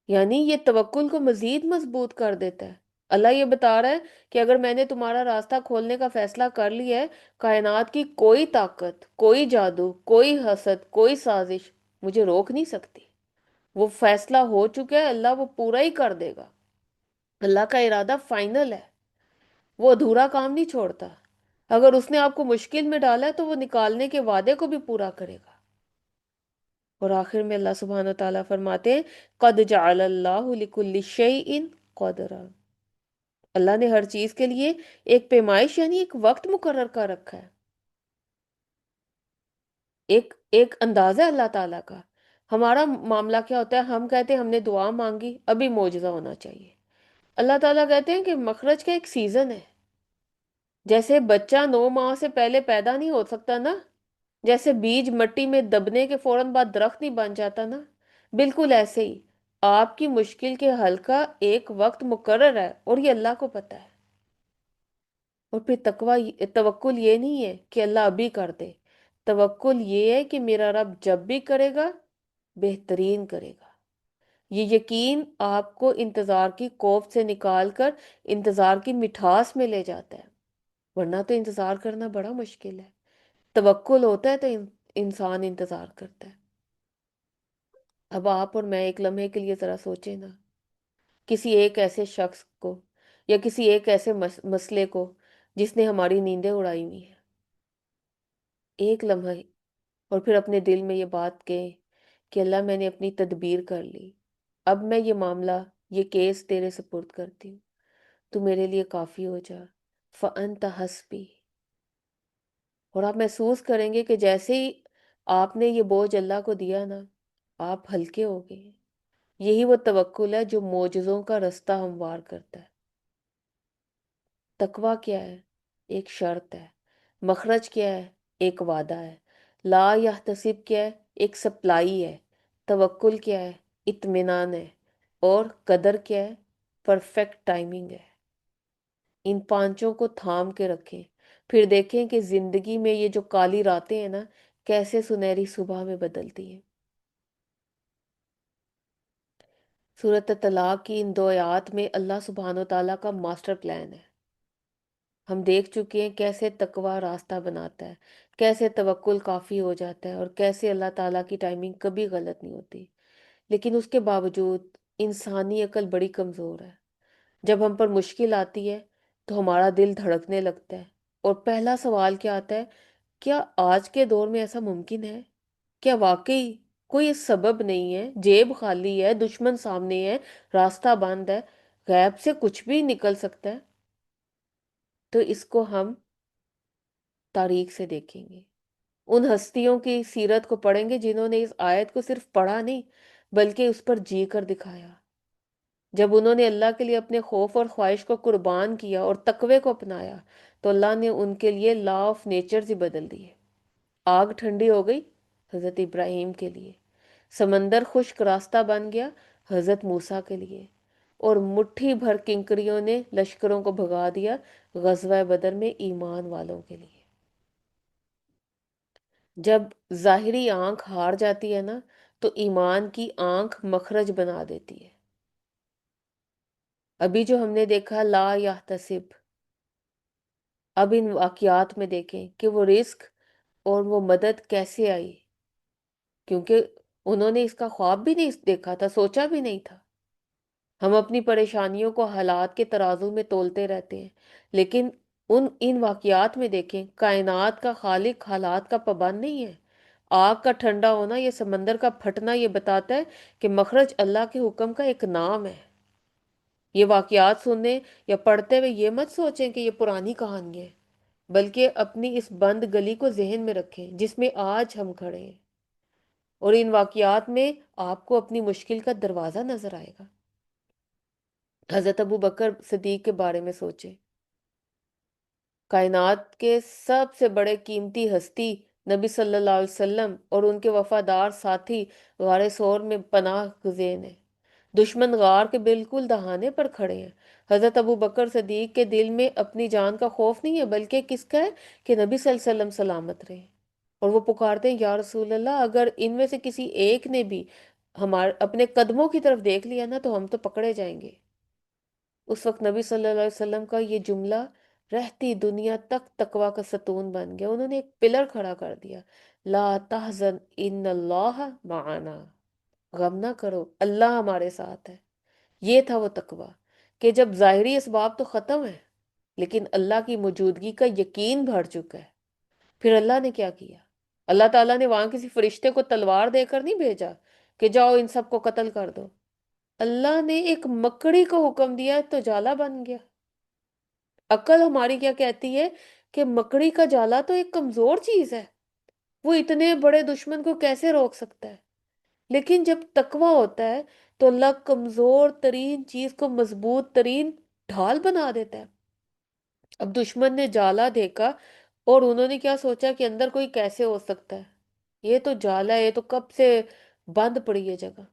یعنی یہ توکل کو مزید مضبوط کر دیتا ہے۔ اللہ یہ بتا رہا ہے کہ اگر میں نے تمہارا راستہ کھولنے کا فیصلہ کر لیا ہے، کائنات کی کوئی طاقت، کوئی جادو، کوئی حسد، کوئی سازش مجھے روک نہیں سکتی۔ وہ فیصلہ ہو چکا ہے، اللہ وہ پورا ہی کر دے گا۔ اللہ کا ارادہ فائنل ہے، وہ ادھورا کام نہیں چھوڑتا۔ اگر اس نے آپ کو مشکل میں ڈالا ہے تو وہ نکالنے کے وعدے کو بھی پورا کرے گا۔ اور آخر میں اللہ سبحانہ وتعالیٰ فرماتے ہیں قد جعل اللہ لکل شیء قدرا، اللہ نے ہر چیز کے لیے ایک پیمائش یعنی ایک وقت مقرر کر رکھا ہے، ایک اندازہ ہے اللہ تعالیٰ کا۔ ہمارا معاملہ کیا ہوتا ہے؟ ہم کہتے ہیں ہم نے دعا مانگی، ابھی معجزہ ہونا چاہیے۔ اللہ تعالیٰ کہتے ہیں کہ مخرج کا ایک سیزن ہے، جیسے بچہ 9 ماہ سے پہلے پیدا نہیں ہو سکتا نا، جیسے بیج مٹی میں دبنے کے فوراً بعد درخت نہیں بن جاتا نا، بالکل ایسے ہی آپ کی مشکل کے حل کا ایک وقت مقرر ہے اور یہ اللہ کو پتہ ہے۔ اور پھر توکل یہ نہیں ہے کہ اللہ ابھی کر دے، توکل یہ ہے کہ میرا رب جب بھی کرے گا بہترین کرے گا۔ یہ یقین آپ کو انتظار کی کوفت سے نکال کر انتظار کی مٹھاس میں لے جاتا ہے، ورنہ تو انتظار کرنا بڑا مشکل ہے۔ توکل ہوتا ہے تو انسان انتظار کرتا ہے۔ اب آپ اور میں ایک لمحے کے لیے ذرا سوچیں نا، کسی ایک ایسے شخص کو یا کسی ایک ایسے مسئلے کو جس نے ہماری نیندیں اڑائی ہوئی ہیں، ایک لمحہ، اور پھر اپنے دل میں یہ بات کہیں کہ اللہ میں نے اپنی تدبیر کر لی، اب میں یہ معاملہ، یہ کیس تیرے سپرد کرتی ہوں، تو میرے لیے کافی ہو جا، فَأَنْتَ حَسْبِي۔ اور آپ محسوس کریں گے کہ جیسے ہی آپ نے یہ بوجھ اللہ کو دیا نا، آپ ہلکے ہو گئے۔ یہی وہ توکل ہے جو معجزوں کا رستہ ہموار کرتا ہے۔ تقوی کیا ہے؟ ایک شرط ہے۔ مخرج کیا ہے؟ ایک وعدہ ہے۔ لا یحتسب کیا ہے؟ ایک سپلائی ہے۔ توکل کیا ہے؟ اطمینان ہے۔ اور قدر کیا ہے؟ پرفیکٹ ٹائمنگ ہے۔ ان پانچوں کو تھام کے رکھیں، پھر دیکھیں کہ زندگی میں یہ جو کالی راتیں ہیں نا، کیسے سنہری صبح میں بدلتی ہیں۔ سورۃ طلاق کی ان دو آیات میں اللہ سبحانہ و تعالیٰ کا ماسٹر پلان ہے۔ ہم دیکھ چکے ہیں کیسے تقوی راستہ بناتا ہے، کیسے توکل کافی ہو جاتا ہے، اور کیسے اللہ تعالیٰ کی ٹائمنگ کبھی غلط نہیں ہوتی۔ لیکن اس کے باوجود انسانی عقل بڑی کمزور ہے۔ جب ہم پر مشکل آتی ہے تو ہمارا دل دھڑکنے لگتا ہے، اور پہلا سوال کیا آتا ہے؟ کیا آج کے دور میں ایسا ممکن ہے؟ کیا واقعی کوئی سبب نہیں ہے، جیب خالی ہے، دشمن سامنے ہے، راستہ بند ہے، غیب سے کچھ بھی نکل سکتا ہے؟ تو اس کو ہم تاریخ سے دیکھیں گے، ان ہستیوں کی سیرت کو پڑھیں گے جنہوں نے اس آیت کو صرف پڑھا نہیں بلکہ اس پر جی کر دکھایا۔ جب انہوں نے اللہ کے لیے اپنے خوف اور خواہش کو قربان کیا اور تقوی کو اپنایا تو اللہ نے ان کے لیے لا آف نیچر ہی بدل دیے۔ آگ ٹھنڈی ہو گئی حضرت ابراہیم کے لیے، سمندر خشک راستہ بن گیا حضرت موسیٰ کے لیے، اور مٹھی بھر کنکریوں نے لشکروں کو بھگا دیا غزوہ بدر میں ایمان والوں کے لیے۔ جب ظاہری آنکھ ہار جاتی ہے نا تو ایمان کی آنکھ مخرج بنا دیتی ہے۔ ابھی جو ہم نے دیکھا لا یحتسب، اب ان واقعات میں دیکھیں کہ وہ رزق اور وہ مدد کیسے آئی، کیونکہ انہوں نے اس کا خواب بھی نہیں دیکھا تھا، سوچا بھی نہیں تھا۔ ہم اپنی پریشانیوں کو حالات کے ترازو میں تولتے رہتے ہیں، لیکن ان واقعات میں دیکھیں کائنات کا خالق حالات کا پابند نہیں ہے۔ آگ کا ٹھنڈا ہونا، یہ سمندر کا پھٹنا، یہ بتاتا ہے کہ مخرج اللہ کے حکم کا ایک نام ہے۔ یہ واقعات سننے یا پڑھتے ہوئے یہ مت سوچیں کہ یہ پرانی کہانی ہے، بلکہ اپنی اس بند گلی کو ذہن میں رکھیں جس میں آج ہم کھڑے ہیں، اور ان واقعات میں آپ کو اپنی مشکل کا دروازہ نظر آئے گا۔ حضرت ابو بکر صدیق کے بارے میں سوچیں، کائنات کے سب سے بڑے قیمتی ہستی نبی صلی اللہ علیہ وسلم اور ان کے وفادار ساتھی غار ثور میں پناہ گزین ہیں، دشمن غار کے بالکل دہانے پر کھڑے ہیں۔ حضرت ابو بکر صدیق کے دل میں اپنی جان کا خوف نہیں ہے، بلکہ کس کا ہے؟ کہ نبی صلی اللہ علیہ وسلم سلامت رہے، اور وہ پکارتے ہیں یا رسول اللہ، اگر ان میں سے کسی ایک نے بھی ہمارے اپنے قدموں کی طرف دیکھ لیا نا تو ہم تو پکڑے جائیں گے۔ اس وقت نبی صلی اللہ علیہ وسلم کا یہ جملہ رہتی دنیا تک تقوی کا ستون بن گیا۔ انہوں نے ایک پلر کھڑا کر دیا، لا تحزن ان اللہ معنا، غم نہ کرو، اللہ ہمارے ساتھ ہے۔ یہ تھا وہ تقوی کہ جب ظاہری اسباب تو ختم ہے لیکن اللہ کی موجودگی کا یقین بڑھ چکا ہے۔ پھر اللہ نے کیا کیا؟ اللہ تعالیٰ نے وہاں کسی فرشتے کو تلوار دے کر نہیں بھیجا کہ جاؤ ان سب کو قتل کر دو۔ اللہ نے ایک مکڑی کو حکم دیا تو جالا بن گیا۔ عقل ہماری کیا کہتی ہے کہ مکڑی کا جالا تو ایک کمزور چیز ہے، وہ اتنے بڑے دشمن کو کیسے روک سکتا ہے؟ لیکن جب تقوی ہوتا ہے تو اللہ کمزور ترین چیز کو مضبوط ترین ڈھال بنا دیتا ہے۔ اب دشمن نے جالا دیکھا اور انہوں نے کیا سوچا کہ اندر کوئی کیسے ہو سکتا ہے، یہ تو جالا ہے، یہ تو کب سے بند پڑی ہے جگہ۔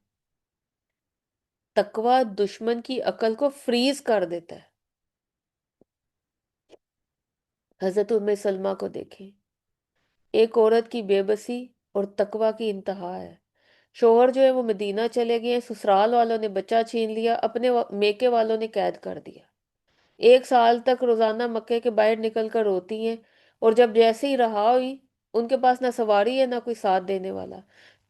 تقوی دشمن کی عقل کو فریز کر دیتا ہے۔ حضرت ام سلمہ کو دیکھیں، ایک عورت کی بے بسی اور تقوی کی انتہا ہے۔ شوہر جو ہے وہ مدینہ چلے گئے، سسرال والوں نے بچہ چھین لیا، اپنے میکے والوں نے قید کر دیا۔ 1 سال تک روزانہ مکے کے باہر نکل کر روتی ہیں، اور جب جیسے ہی رہا ہوئی، ان کے پاس نہ سواری ہے نہ کوئی ساتھ دینے والا،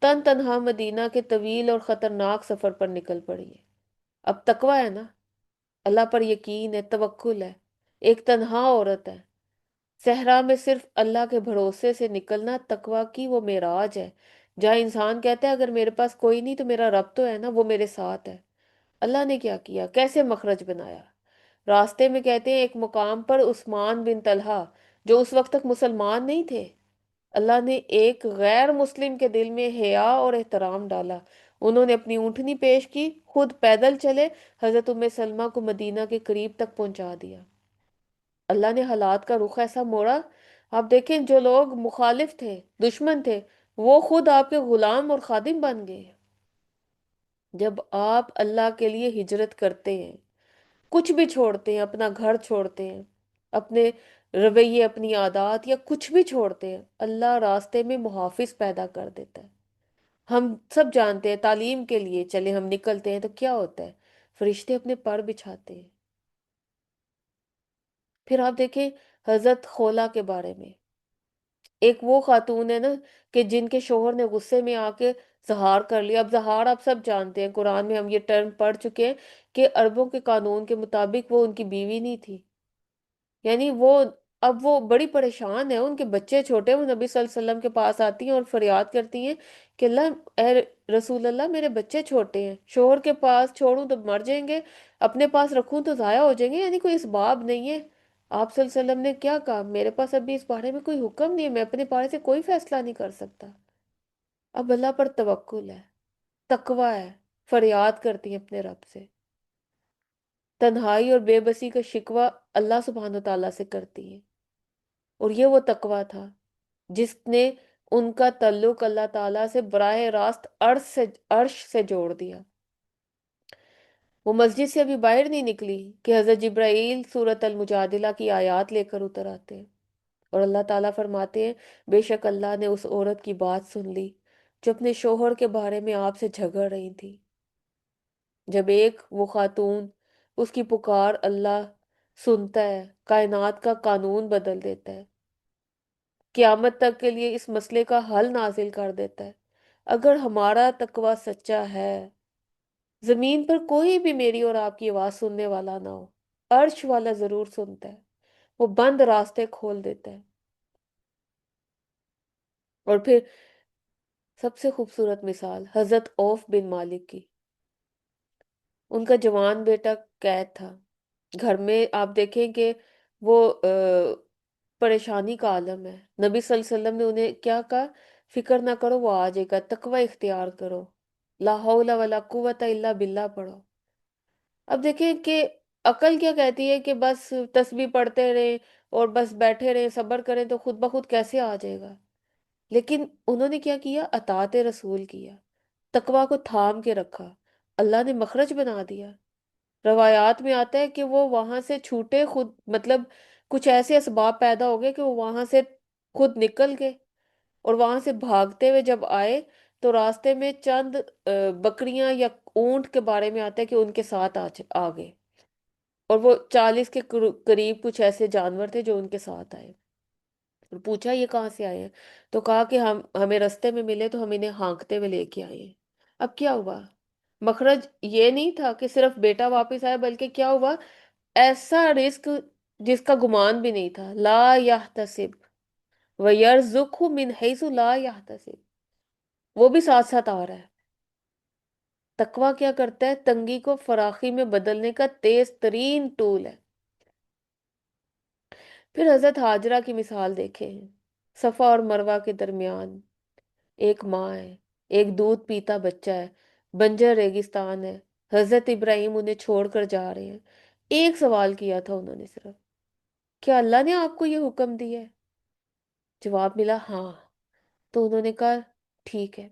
تن تنہا مدینہ کے طویل اور خطرناک سفر پر نکل پڑی ہے۔ اب تقوی ہے نا، اللہ پر یقین ہے، توکل ہے، ایک تنہا عورت ہے، صحرا میں صرف اللہ کے بھروسے سے نکلنا تقوی کی وہ معراج ہے جہاں انسان کہتا ہے اگر میرے پاس کوئی نہیں تو میرا رب تو ہے نا، وہ میرے ساتھ ہے، اللہ نے کیا کیا، کیسے مخرج بنایا۔ راستے میں کہتے ہیں ایک مقام پر عثمان بن طلحہ جو اس وقت تک مسلمان نہیں تھے، اللہ نے ایک غیر مسلم کے دل میں حیا اور احترام ڈالا، انہوں نے اپنی اونٹنی پیش کی، خود پیدل چلے، حضرت ام سلمہ کو مدینہ کے قریب تک پہنچا دیا۔ اللہ نے حالات کا رخ ایسا موڑا، آپ دیکھیں جو لوگ مخالف تھے، دشمن تھے، وہ خود آپ کے غلام اور خادم بن گئے۔ جب آپ اللہ کے لیے ہجرت کرتے ہیں، کچھ بھی چھوڑتے ہیں، اپنا گھر چھوڑتے ہیں، اپنے رویے، اپنی عادات یا کچھ بھی چھوڑتے ہیں، اللہ راستے میں محافظ پیدا کر دیتا ہے۔ ہم سب جانتے ہیں تعلیم کے لیے چلے ہم نکلتے ہیں تو کیا ہوتا ہے، فرشتے اپنے پر بچھاتے ہیں۔ پھر آپ دیکھیں حضرت خولا کے بارے میں، ایک وہ خاتون ہے نا کہ جن کے شوہر نے غصے میں آ کے زہار کر لیا۔ اب زہار آپ سب جانتے ہیں، قرآن میں ہم یہ ٹرم پڑھ چکے ہیں کہ عربوں کے قانون کے مطابق وہ ان کی بیوی نہیں تھی، یعنی وہ اب وہ بڑی پریشان ہے، ان کے بچے چھوٹے ہیں، وہ نبی صلی اللہ علیہ وسلم کے پاس آتی ہیں اور فریاد کرتی ہیں کہ اللہ، اے رسول اللہ، میرے بچے چھوٹے ہیں، شوہر کے پاس چھوڑوں تو مر جائیں گے، اپنے پاس رکھوں تو ضائع ہو جائیں گے، یعنی کوئی اسباب نہیں ہے۔ آپ صلی اللہ علیہ وسلم نے کیا کہا، میرے پاس ابھی اس بارے میں کوئی حکم نہیں ہے، میں اپنے بارے سے کوئی فیصلہ نہیں کر سکتا۔ اب اللہ پر توکل ہے، تقوی ہے، فریاد کرتی ہیں اپنے رب سے، تنہائی اور بے بسی کا شکوہ اللہ سبحانہ وتعالیٰ سے کرتی ہیں۔ اور یہ وہ تقوی تھا جس نے ان کا تعلق اللہ تعالیٰ سے براہ راست عرش سے جوڑ دیا۔ وہ مسجد سے ابھی باہر نہیں نکلی کہ حضرت جبرائیل سورۃ المجادلہ کی آیات لے کر اتر آتے ہیں، اور اللہ تعالیٰ فرماتے ہیں بے شک اللہ نے اس عورت کی بات سن لی جو اپنے شوہر کے بارے میں آپ سے جھگڑ رہی تھی۔ جب ایک وہ خاتون، اس کی پکار اللہ سنتا ہے، کائنات کا قانون بدل دیتا ہے، قیامت تک کے لیے اس مسئلے کا حل نازل کر دیتا ہے۔ اگر ہمارا تقوی سچا ہے، زمین پر کوئی بھی میری اور آپ کی آواز سننے والا نہ ہو، عرش والا ضرور سنتا ہے، وہ بند راستے کھول دیتا ہے۔ اور پھر سب سے خوبصورت مثال حضرت عوف بن مالک کی، ان کا جوان بیٹا قید تھا گھر میں، آپ دیکھیں کہ وہ پریشانی کا عالم ہے، نبی صلی اللہ علیہ وسلم نے انہیں کیا کہا، فکر نہ کرو وہ آ جائے گا، تقوی اختیار کرو، لا حول ولا قوت الا باللہ پڑھو۔ اب دیکھیں کہ عقل کیا کہتی ہے کہ بس تسبیح پڑھتے رہیں اور بس بیٹھے رہیں، صبر کریں تو خود بخود کیسے آ جائے گا، لیکن انہوں نے کیا کیا، اطاعت رسول کیا، تقوی کو تھام کے رکھا، اللہ نے مخرج بنا دیا۔ روایات میں آتا ہے کہ وہ وہاں سے چھوٹے خود، مطلب کچھ ایسے اسباب پیدا ہو گئے کہ وہ وہاں سے خود نکل گئے، اور وہاں سے بھاگتے ہوئے جب آئے تو راستے میں چند بکریاں یا اونٹ کے بارے میں آتا ہے کہ ان کے ساتھ آ گئے، اور وہ 40 کے قریب کچھ ایسے جانور تھے جو ان کے ساتھ آئے، اور پوچھا یہ کہاں سے آئے ہیں، تو کہا کہ ہمیں رستے میں ملے تو ہم انہیں ہانکتے ہوئے لے کے آئے ہیں۔ اب کیا ہوا، مخرج یہ نہیں تھا کہ صرف بیٹا واپس آیا، بلکہ کیا ہوا، ایسا رزق جس کا گمان بھی نہیں تھا، لا یحتسب وَيَرْزُقْهُ مِنْ حَيْثُ لَا يَحْتَسِبُ، وہ بھی ساتھ ساتھ آ رہا ہے۔ تقوی کیا کرتا ہے، تنگی کو فراخی میں بدلنے کا تیز ترین ٹول ہے۔ پھر حضرت ہاجرہ کی مثال دیکھیں، صفا اور مروہ کے درمیان ایک ماں ہے، ایک دودھ پیتا بچہ ہے، بنجر ریگستان ہے، حضرت ابراہیم انہیں چھوڑ کر جا رہے ہیں۔ ایک سوال کیا تھا انہوں نے صرف، کیا اللہ نے آپ کو یہ حکم دیا ہے؟ جواب ملا ہاں، تو انہوں نے کہا ٹھیک ہے،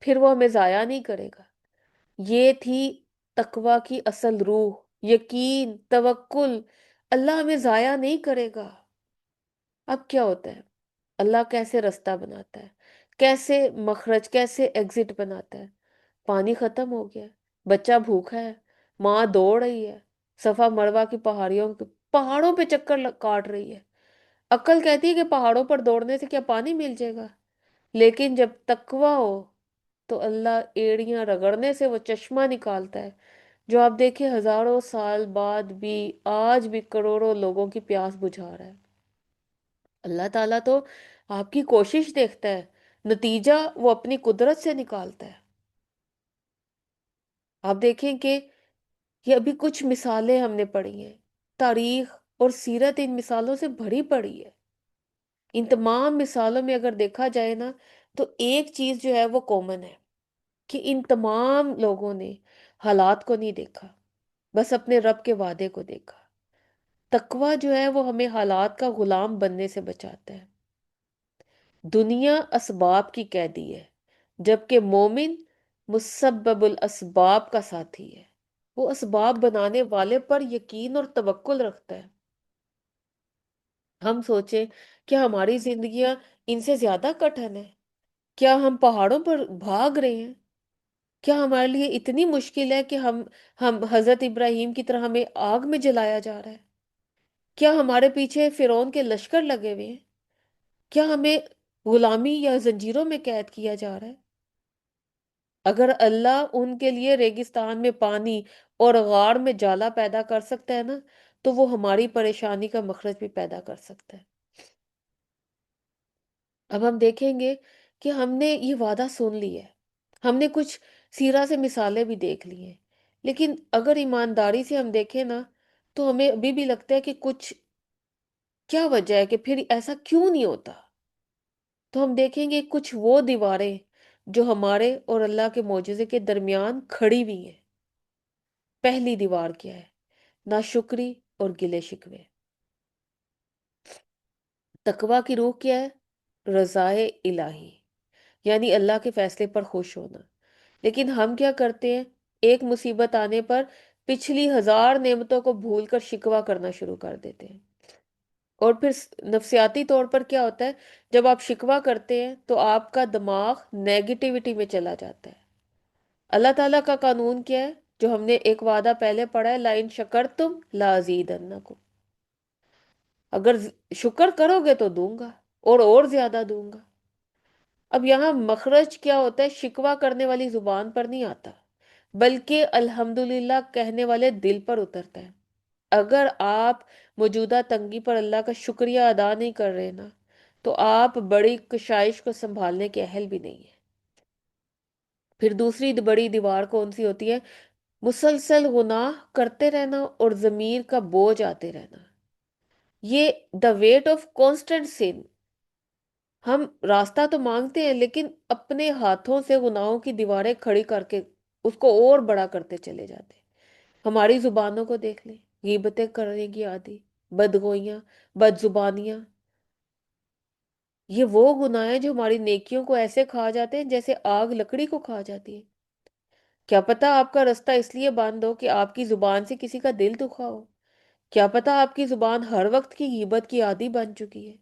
پھر وہ ہمیں ضائع نہیں کرے گا۔ یہ تھی تقوی کی اصل روح، یقین، توکل، اللہ ہمیں ضائع نہیں کرے گا۔ اب کیا ہوتا ہے، اللہ کیسے رستہ بناتا ہے، کیسے مخرج، کیسے ایگزٹ بناتا ہے۔ پانی ختم ہو گیا، بچہ بھوکا ہے، ماں دوڑ رہی ہے، صفا مروہ کی پہاڑوں پہ چکر کاٹ رہی ہے۔ عقل کہتی ہے کہ پہاڑوں پر دوڑنے سے کیا پانی مل جائے گا، لیکن جب تقوی ہو تو اللہ ایڑیاں رگڑنے سے وہ چشمہ نکالتا ہے جو آپ دیکھیں ہزاروں سال بعد بھی آج بھی کروڑوں لوگوں کی پیاس بجھا رہا ہے۔ اللہ تعالیٰ تو آپ کی کوشش دیکھتا ہے، نتیجہ وہ اپنی قدرت سے نکالتا ہے۔ آپ دیکھیں کہ یہ ابھی کچھ مثالیں ہم نے پڑھی ہیں، تاریخ اور سیرت ان مثالوں سے بھری پڑی ہے۔ ان تمام مثالوں میں اگر دیکھا جائے نا، تو ایک چیز جو ہے وہ کامن ہے، کہ ان تمام لوگوں نے حالات کو نہیں دیکھا، بس اپنے رب کے وعدے کو دیکھا۔ تقوی جو ہے وہ ہمیں حالات کا غلام بننے سے بچاتا ہے۔ دنیا اسباب کی قیدی ہے، جبکہ مومن مسبب الاسباب کا ساتھی ہے۔ وہ اسباب بنانے والے پر یقین اور توکل رکھتا ہے۔ ہم سوچیں کہ ہماری زندگیاں ان سے زیادہ کٹھن ہے؟ کیا ہم پہاڑوں پر بھاگ رہے ہیں؟ کیا ہمارے لیے اتنی مشکل ہے کہ ہم حضرت ابراہیم کی طرح ہمیں آگ میں جلایا جا رہا ہے؟ کیا ہمارے پیچھے فرعون کے لشکر لگے ہوئے ہیں؟ کیا ہمیں غلامی یا زنجیروں میں قید کیا جا رہا ہے؟ اگر اللہ ان کے لیے ریگستان میں پانی اور غار میں جالا پیدا کر سکتا ہے نا، تو وہ ہماری پریشانی کا مخرج بھی پیدا کر سکتا ہے۔ اب ہم دیکھیں گے کہ ہم نے یہ وعدہ سن لی ہے، ہم نے کچھ سیرہ سے مثالیں بھی دیکھ لی ہیں، لیکن اگر ایمانداری سے ہم دیکھیں نا، تو ہمیں ابھی بھی لگتا ہے کہ کچھ کیا وجہ ہے کہ پھر ایسا کیوں نہیں ہوتا۔ تو ہم دیکھیں گے کچھ وہ دیواریں جو ہمارے اور اللہ کے معجزے کے درمیان کھڑی ہوئی ہیں۔ پہلی دیوار کیا ہے؟ ناشکری اور گلے شکوے۔ تقوی کی روح کیا ہے؟ رضائے الہی، یعنی اللہ کے فیصلے پر خوش ہونا۔ لیکن ہم کیا کرتے ہیں؟ ایک مصیبت آنے پر پچھلی 1000 نعمتوں کو بھول کر شکوہ کرنا شروع کر دیتے ہیں۔ اور پھر نفسیاتی طور پر کیا ہوتا ہے؟ جب آپ شکوہ کرتے ہیں تو آپ کا دماغ نیگیٹیوٹی میں چلا جاتا ہے۔ اللہ تعالیٰ کا قانون کیا ہے جو ہم نے ایک وعدہ پہلے پڑھا ہے؟ لَإِن شَكَرْتُمْ لَأَزِيدَنَّكُمْ۔ اگر شکر کرو گے تو دوں گا، اور زیادہ دوں گا۔ اب یہاں مخرج کیا ہوتا ہے؟ شکوہ کرنے والی زبان پر نہیں آتا، بلکہ الحمدللہ کہنے والے دل پر اترتا ہے۔ اگر آپ موجودہ تنگی پر اللہ کا شکریہ ادا نہیں کر رہے نا، تو آپ بڑی کشائش کو سنبھالنے کے اہل بھی نہیں ہیں۔ پھر دوسری بڑی دیوار کون سی ہوتی ہے؟ مسلسل گناہ کرتے رہنا اور ضمیر کا بوجھ آتے رہنا۔ یہ دا ویٹ آف کانسٹنٹ سن۔ ہم راستہ تو مانگتے ہیں، لیکن اپنے ہاتھوں سے گناہوں کی دیواریں کھڑی کر کے اس کو اور بڑا کرتے چلے جاتے ہیں۔ ہماری زبانوں کو دیکھ لیں، غیبتیں کرنے کی عادی، بدگوئیاں، بد زبانیاں۔ یہ وہ گناہ ہیں جو ہماری نیکیوں کو ایسے کھا جاتے ہیں جیسے آگ لکڑی کو کھا جاتی ہے۔ کیا پتا آپ کا رستہ اس لیے بند ہو کہ آپ کی زبان سے کسی کا دل دکھا ہو؟ کیا پتا آپ کی زبان ہر وقت کی غیبت کی عادی بن چکی ہے؟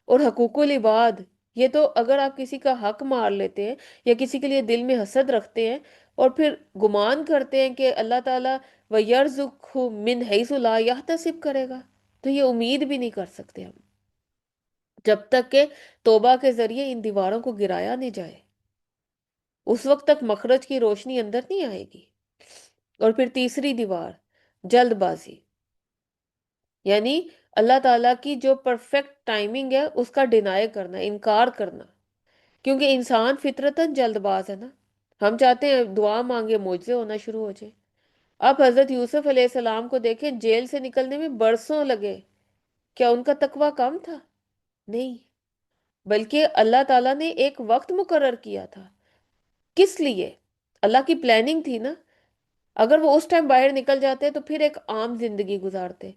اور حقوق العباد، یہ تو اگر آپ کسی کا حق مار لیتے ہیں یا کسی کے لیے دل میں حسد رکھتے ہیں اور پھر گمان کرتے ہیں کہ اللہ تعالیٰ وَيَرْزُقْهُ مِنْ حَيْثُ لَا يَحْتَسِبْ کرے گا، تو یہ امید بھی نہیں کر سکتے ہم، جب تک کہ توبہ کے ذریعے ان دیواروں کو گرایا نہیں جائے۔ اس وقت تک مخرج کی روشنی اندر نہیں آئے گی۔ اور پھر تیسری دیوار، جلد بازی، یعنی اللہ تعالیٰ کی جو پرفیکٹ ٹائمنگ ہے اس کا ڈینائی کرنا، انکار کرنا، کیونکہ انسان فطرتاً جلد باز ہے نا۔ ہم چاہتے ہیں دعا مانگے معجزے ہونا شروع ہو جائے۔ اب حضرت یوسف علیہ السلام کو دیکھیں، جیل سے نکلنے میں برسوں لگے۔ کیا ان کا تقوی کم تھا؟ نہیں، بلکہ اللہ تعالیٰ نے ایک وقت مقرر کیا تھا۔ کس لیے؟ اللہ کی پلاننگ تھی نا۔ اگر وہ اس ٹائم باہر نکل جاتے تو پھر ایک عام زندگی گزارتے۔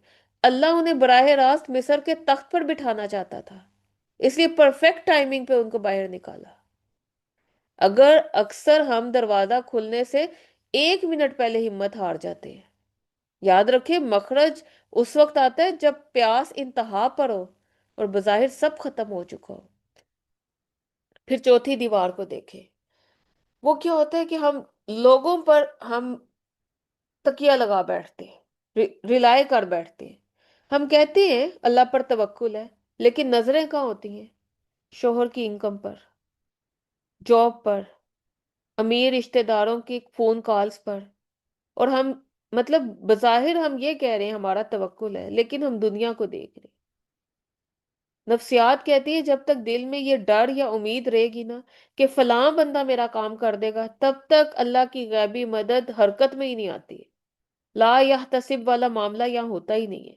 اللہ انہیں براہ راست مصر کے تخت پر بٹھانا چاہتا تھا، اس لیے پرفیکٹ ٹائمنگ پہ ان کو باہر نکالا۔ اگر اکثر ہم دروازہ کھلنے سے 1 منٹ پہلے ہمت ہار جاتے ہیں۔ یاد رکھیں، مخرج اس وقت آتا ہے جب پیاس انتہا پر ہو اور بظاہر سب ختم ہو چکا ہو۔ پھر چوتھی دیوار کو دیکھیں، وہ کیا ہوتا ہے کہ ہم لوگوں پر ہم تکیہ لگا بیٹھتے ہیں، ریلائے کر بیٹھتے ہیں۔ ہم کہتے ہیں اللہ پر توکل ہے، لیکن نظریں کہاں ہوتی ہیں؟ شوہر کی انکم پر، جاب پر، امیر رشتہ داروں کی فون کالز پر۔ اور ہم مطلب بظاہر ہم یہ کہہ رہے ہیں ہمارا توکل ہے، لیکن ہم دنیا کو دیکھ رہے ہیں۔ نفسیات کہتی ہے جب تک دل میں یہ ڈر یا امید رہے گی نا کہ فلاں بندہ میرا کام کر دے گا، تب تک اللہ کی غیبی مدد حرکت میں ہی نہیں آتی ہے۔ لا یحتسب والا معاملہ یہاں ہوتا ہی نہیں ہے۔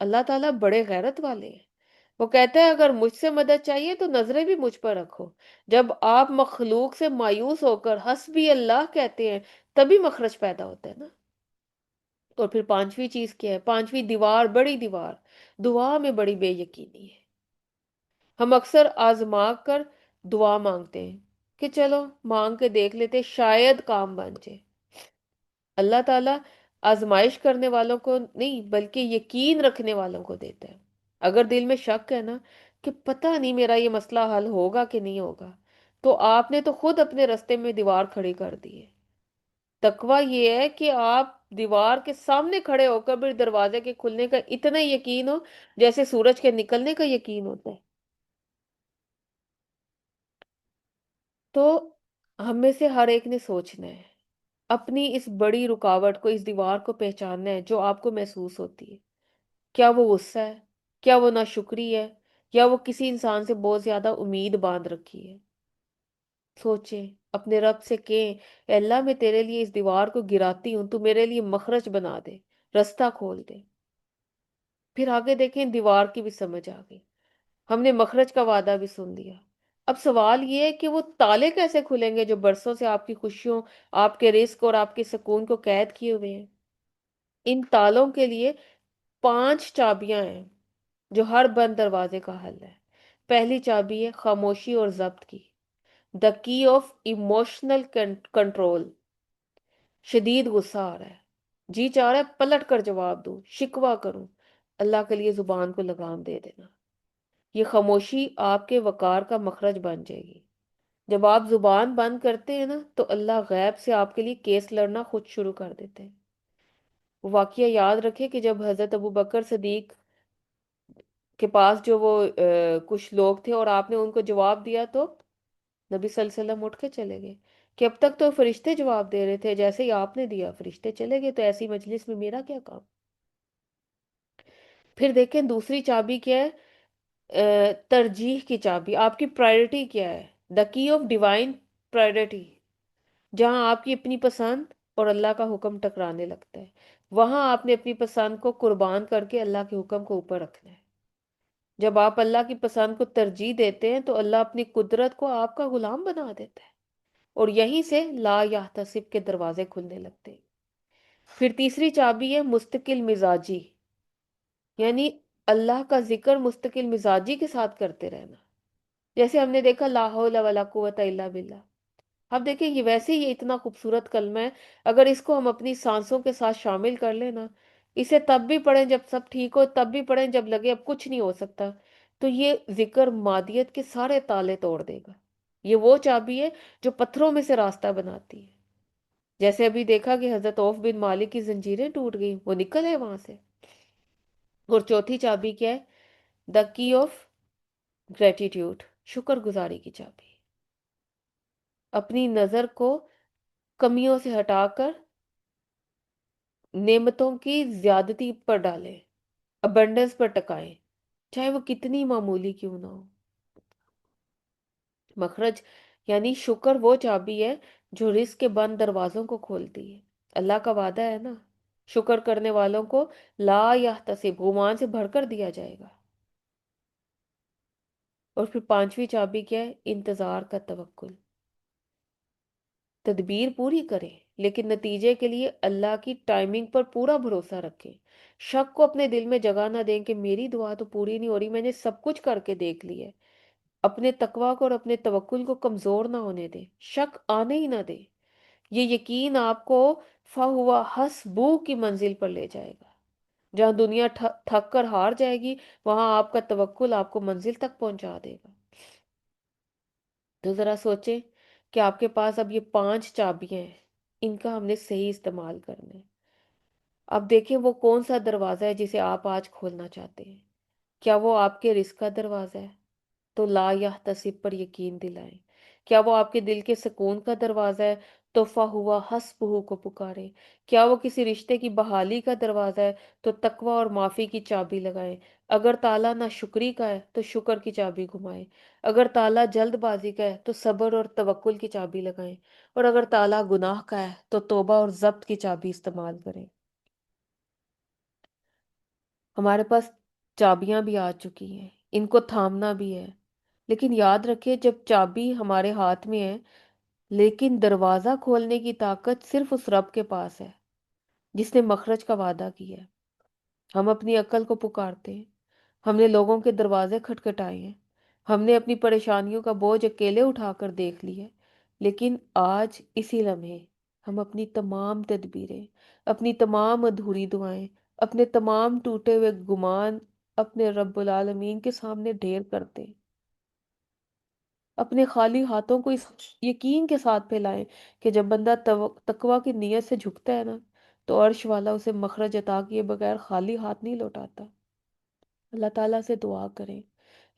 اللہ تعالیٰ بڑے غیرت والے ہیں۔ وہ کہتے ہیں اگر مجھ سے مدد چاہیے تو نظریں بھی مجھ پر رکھو۔ جب آپ مخلوق سے مایوس ہو کر حسبی اللہ کہتے ہیں، تبھی مخرج پیدا ہوتا ہے نا۔ اور پھر پانچویں چیز کیا ہے؟ پانچویں دیوار، بڑی دیوار، دعا میں بڑی بے یقینی ہے۔ ہم اکثر آزما کر دعا مانگتے ہیں کہ چلو مانگ کے دیکھ لیتے، شاید کام بن جائے۔ اللہ تعالیٰ آزمائش کرنے والوں کو نہیں بلکہ یقین رکھنے والوں کو دیتا ہے۔ اگر دل میں شک ہے نا کہ پتہ نہیں میرا یہ مسئلہ حل ہوگا کہ نہیں ہوگا، تو آپ نے تو خود اپنے رستے میں دیوار کھڑی کر دی ہے۔ تقوی یہ ہے کہ آپ دیوار کے سامنے کھڑے ہو کر بھی دروازے کے کھلنے کا اتنا یقین ہو جیسے سورج کے نکلنے کا یقین ہوتا ہے۔ تو ہم میں سے ہر ایک نے سوچنا ہے، اپنی اس بڑی رکاوٹ کو، اس دیوار کو پہچاننا ہے جو آپ کو محسوس ہوتی ہے۔ کیا وہ غصہ ہے؟ کیا وہ ناشکری ہے؟ یا وہ کسی انسان سے بہت زیادہ امید باندھ رکھی ہے؟ سوچیں، اپنے رب سے کہیں، اے اللہ میں تیرے لیے اس دیوار کو گراتی ہوں، تو میرے لیے مخرج بنا دے، رستہ کھول دے۔ پھر آگے دیکھیں، دیوار کی بھی سمجھ آ گئی، ہم نے مخرج کا وعدہ بھی سن لیا۔ اب سوال یہ ہے کہ وہ تالے کیسے کھلیں گے جو برسوں سے آپ کی خوشیوں، آپ کے رزق اور آپ کے سکون کو قید کیے ہوئے ہیں؟ ان تالوں کے لیے 5 چابیاں ہیں جو ہر بند دروازے کا حل ہے۔ پہلی چابی ہے خاموشی اور ضبط کی، دا کی آف ایموشنل کنٹرول۔ شدید غصہ آ رہا ہے، جی چاہ رہا ہے پلٹ کر جواب دوں، شکوہ کروں، اللہ کے لیے زبان کو لگام دے دینا۔ یہ خاموشی آپ کے وقار کا مخرج بن جائے گی۔ جب آپ زبان بند کرتے ہیں نا تو اللہ غیب سے آپ کے لیے کیس لڑنا خود شروع کر دیتے ہیں۔ وہ واقعہ یاد رکھے کہ جب حضرت ابو بکر صدیق کے پاس جو وہ کچھ لوگ تھے اور آپ نے ان کو جواب دیا تو نبی صلی اللہ علیہ وسلم اٹھ کے چلے گئے کہ اب تک تو فرشتے جواب دے رہے تھے، جیسے ہی آپ نے دیا فرشتے چلے گئے، تو ایسی مجلس میں میرا کیا کام؟ پھر دیکھیں دوسری چابی کیا ہے؟ ترجیح کی چابی، آپ کی پرائرٹی کیا ہے؟ دا کی آف ڈیوائن پرائرٹی۔ جہاں آپ کی اپنی پسند اور اللہ کا حکم ٹکرانے لگتا ہے، وہاں آپ نے اپنی پسند کو قربان کر کے اللہ کے حکم کو اوپر رکھنا ہے۔ جب آپ اللہ کی پسند کو ترجیح دیتے ہیں تو اللہ اپنی قدرت کو آپ کا غلام بنا دیتا ہے، اور یہیں سے لا یحتسب کے دروازے کھلنے لگتے ہیں۔ پھر تیسری چابی ہے مستقل مزاجی، یعنی اللہ کا ذکر مستقل مزاجی کے ساتھ کرتے رہنا۔ جیسے ہم نے دیکھا لا حول ولا قوت الا باللہ، اب دیکھیں یہ ویسے ہی اتنا خوبصورت کلمہ ہے، اگر اس کو ہم اپنی سانسوں کے ساتھ شامل کر لیں نا، اسے تب بھی پڑھیں جب سب ٹھیک ہو، تب بھی پڑھیں جب لگے اب کچھ نہیں ہو سکتا، تو یہ ذکر مادیت کے سارے تالے توڑ دے گا۔ یہ وہ چابی ہے جو پتھروں میں سے راستہ بناتی ہے۔ جیسے ابھی دیکھا کہ حضرت عوف بن مالک کی زنجیریں ٹوٹ گئیں، وہ نکل ہے وہاں سے۔ اور چوتھی چابی کیا ہے؟ دا کی آف گریٹیٹیوڈ، شکر گزاری کی چابی۔ اپنی نظر کو کمیوں سے ہٹا کر نعمتوں کی زیادتی پر ڈالیں، ابنڈنس پر ٹکائیں، چاہے وہ کتنی معمولی کیوں نہ ہو۔ مخرج یعنی شکر وہ چابی ہے جو رزق کے بند دروازوں کو کھولتی ہے۔ اللہ کا وعدہ ہے نا، شکر کرنے والوں کو لا یحتسب، گمان سے بھر کر دیا جائے گا۔ اور پھر پانچویں چابی کیا ہے؟ انتظار کا توکل۔ تدبیر پوری کریں لیکن نتیجے کے لیے اللہ کی ٹائمنگ پر پورا بھروسہ رکھیں۔ شک کو اپنے دل میں جگہ نہ دیں کہ میری دعا تو پوری نہیں ہو رہی، میں نے سب کچھ کر کے دیکھ لی ہے۔ اپنے تقوی کو اور اپنے توکل کو کمزور نہ ہونے دیں، شک آنے ہی نہ دیں۔ یہ یقین آپ کو فَهُوَ حَسْبُهُ کی منزل پر لے جائے گا۔ جہاں دنیا تھک کر ہار جائے گی، وہاں آپ کا توکل آپ کو منزل تک پہنچا دے گا۔ تو ذرا سوچیں کہ آپ کے پاس اب یہ 5 چابیاں ہیں، ان کا ہم نے صحیح استعمال کرنا ہے۔ اب دیکھیں وہ کون سا دروازہ ہے جسے آپ آج کھولنا چاہتے ہیں۔ کیا وہ آپ کے رزق کا دروازہ ہے؟ تو لا یحتسب پر یقین دلائیں۔ کیا وہ آپ کے دل کے سکون کا دروازہ ہے؟ تو فَهُوَ حَسْبُهُ کو پکاریں۔ کیا وہ کسی رشتے کی بحالی کا دروازہ ہے؟ تو تقوی اور معافی کی چابی لگائیں۔ اگر تالا نہ شکری کا ہے تو شکر کی چابی گھمائیں، اگر تالا جلد بازی کا ہے تو صبر اور توکل کی چابی لگائیں، اور اگر تالا گناہ کا ہے تو توبہ اور ضبط کی چابی استعمال کریں۔ ہمارے پاس چابیاں بھی آ چکی ہیں، ان کو تھامنا بھی ہے، لیکن یاد رکھیں جب چابی ہمارے ہاتھ میں ہے، لیکن دروازہ کھولنے کی طاقت صرف اس رب کے پاس ہے جس نے مخرج کا وعدہ کیا ہے۔ ہم اپنی عقل کو پکارتے ہیں، ہم نے لوگوں کے دروازے کھٹکھٹائے ہیں، ہم نے اپنی پریشانیوں کا بوجھ اکیلے اٹھا کر دیکھ لی ہے، لیکن آج اسی لمحے ہم اپنی تمام تدبیریں، اپنی تمام ادھوری دعائیں، اپنے تمام ٹوٹے ہوئے گمان اپنے رب العالمین کے سامنے ڈھیر کرتے ہیں۔ اپنے خالی ہاتھوں کو اس یقین کے ساتھ پھیلائیں کہ جب بندہ تقوی کی نیت سے جھکتا ہے نا، تو عرش والا اسے مخرج عطا کیے بغیر خالی ہاتھ نہیں لوٹاتا۔ اللہ تعالیٰ سے دعا کریں،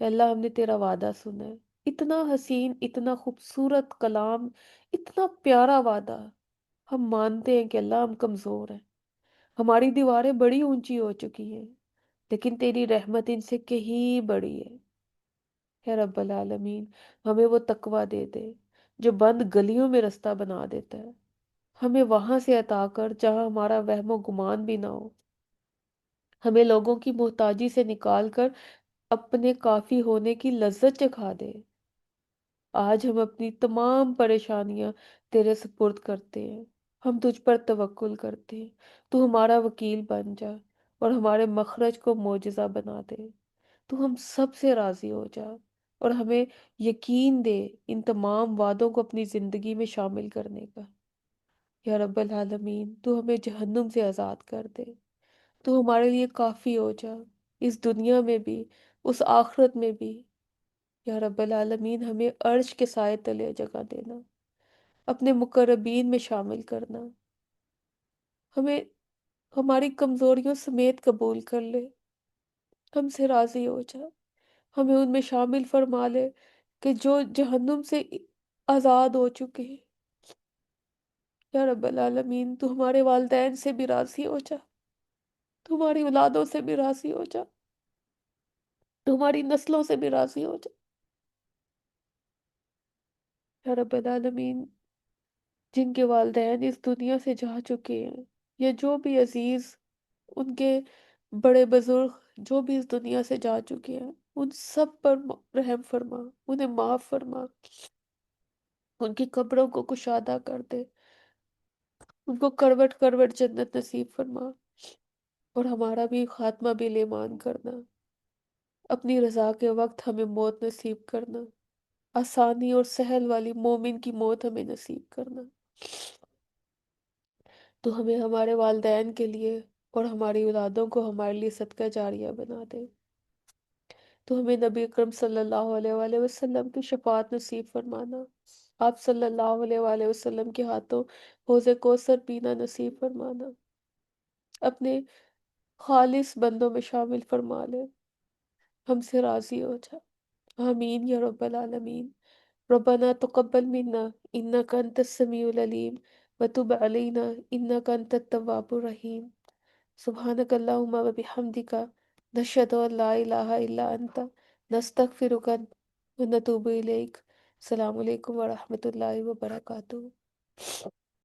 اے اللہ ہم نے تیرا وعدہ سنا ہے، اتنا حسین، اتنا خوبصورت کلام، اتنا پیارا وعدہ۔ ہم مانتے ہیں کہ اللہ ہم کمزور ہیں، ہماری دیواریں بڑی اونچی ہو چکی ہیں، لیکن تیری رحمت ان سے کہیں بڑی ہے۔ اے رب العالمین، ہمیں وہ تقوی دے دے جو بند گلیوں میں رستہ بنا دیتا ہے، ہمیں وہاں سے عطا کر جہاں ہمارا وہم و گمان بھی نہ ہو، ہمیں لوگوں کی محتاجی سے نکال کر اپنے کافی ہونے کی لذت چکھا دے۔ آج ہم اپنی تمام پریشانیاں تیرے سپرد کرتے ہیں، ہم تجھ پر توکل کرتے ہیں، تو ہمارا وکیل بن جا اور ہمارے مخرج کو معجزہ بنا دے، تو ہم سب سے راضی ہو جا اور ہمیں یقین دے ان تمام وعدوں کو اپنی زندگی میں شامل کرنے کا۔ یا رب العالمین، تو ہمیں جہنم سے آزاد کر دے، تو ہمارے لیے کافی ہو جا، اس دنیا میں بھی، اس آخرت میں بھی۔ یا رب العالمین، ہمیں عرش کے سائے تلے جگہ دینا، اپنے مقربین میں شامل کرنا، ہمیں ہماری کمزوریوں سمیت قبول کر لے، ہم سے راضی ہو جا، ہمیں ان میں شامل فرما لے کہ جو جہنم سے آزاد ہو چکے ہیں۔ یا رب العالمین، تو ہمارے والدین سے بھی راضی ہو جا، تو ہماری اولادوں سے بھی راضی ہو جا، تو ہماری نسلوں سے بھی راضی ہو جا۔ یا رب العالمین، جن کے والدین اس دنیا سے جا چکے ہیں، یا جو بھی عزیز، ان کے بڑے بزرگ جو بھی اس دنیا سے جا چکے ہیں، ان سب پر رحم فرما، انہیں معاف فرما، ان کی قبروں کو کشادہ کر دے، ان کو کروٹ کروٹ جنت نصیب فرما، اور ہمارا بھی خاتمہ بالایمان کرنا، اپنی رضا کے وقت ہمیں موت نصیب کرنا، آسانی اور سہل والی مومن کی موت ہمیں نصیب کرنا، تو ہمیں ہمارے والدین کے لیے اور ہماری اولادوں کو ہمارے لیے صدقہ جاریہ بنا دے، تو ہمیں نبی اکرم صلی اللہ علیہ وآلہ وسلم کی شفاعت نصیب فرمانا، آپ صلی اللہ علیہ وآلہ وسلم کے ہاتھوں حوض کوثر پینا نصیب فرمانا، اپنے خالص بندوں میں شامل فرما لے، ہم سے راضی ہو جا۔ آمین یا رب العالمین۔ ربنا تقبل منا انك انت السميع العليم وتب علينا انك انت التواب الرحيم۔ سبحانك اللهم وبحمدك نشهد ان لا اله الا انت نستغفرك ونتوب اليك۔ السلام علیکم ورحمۃ اللہ وبرکاتہ۔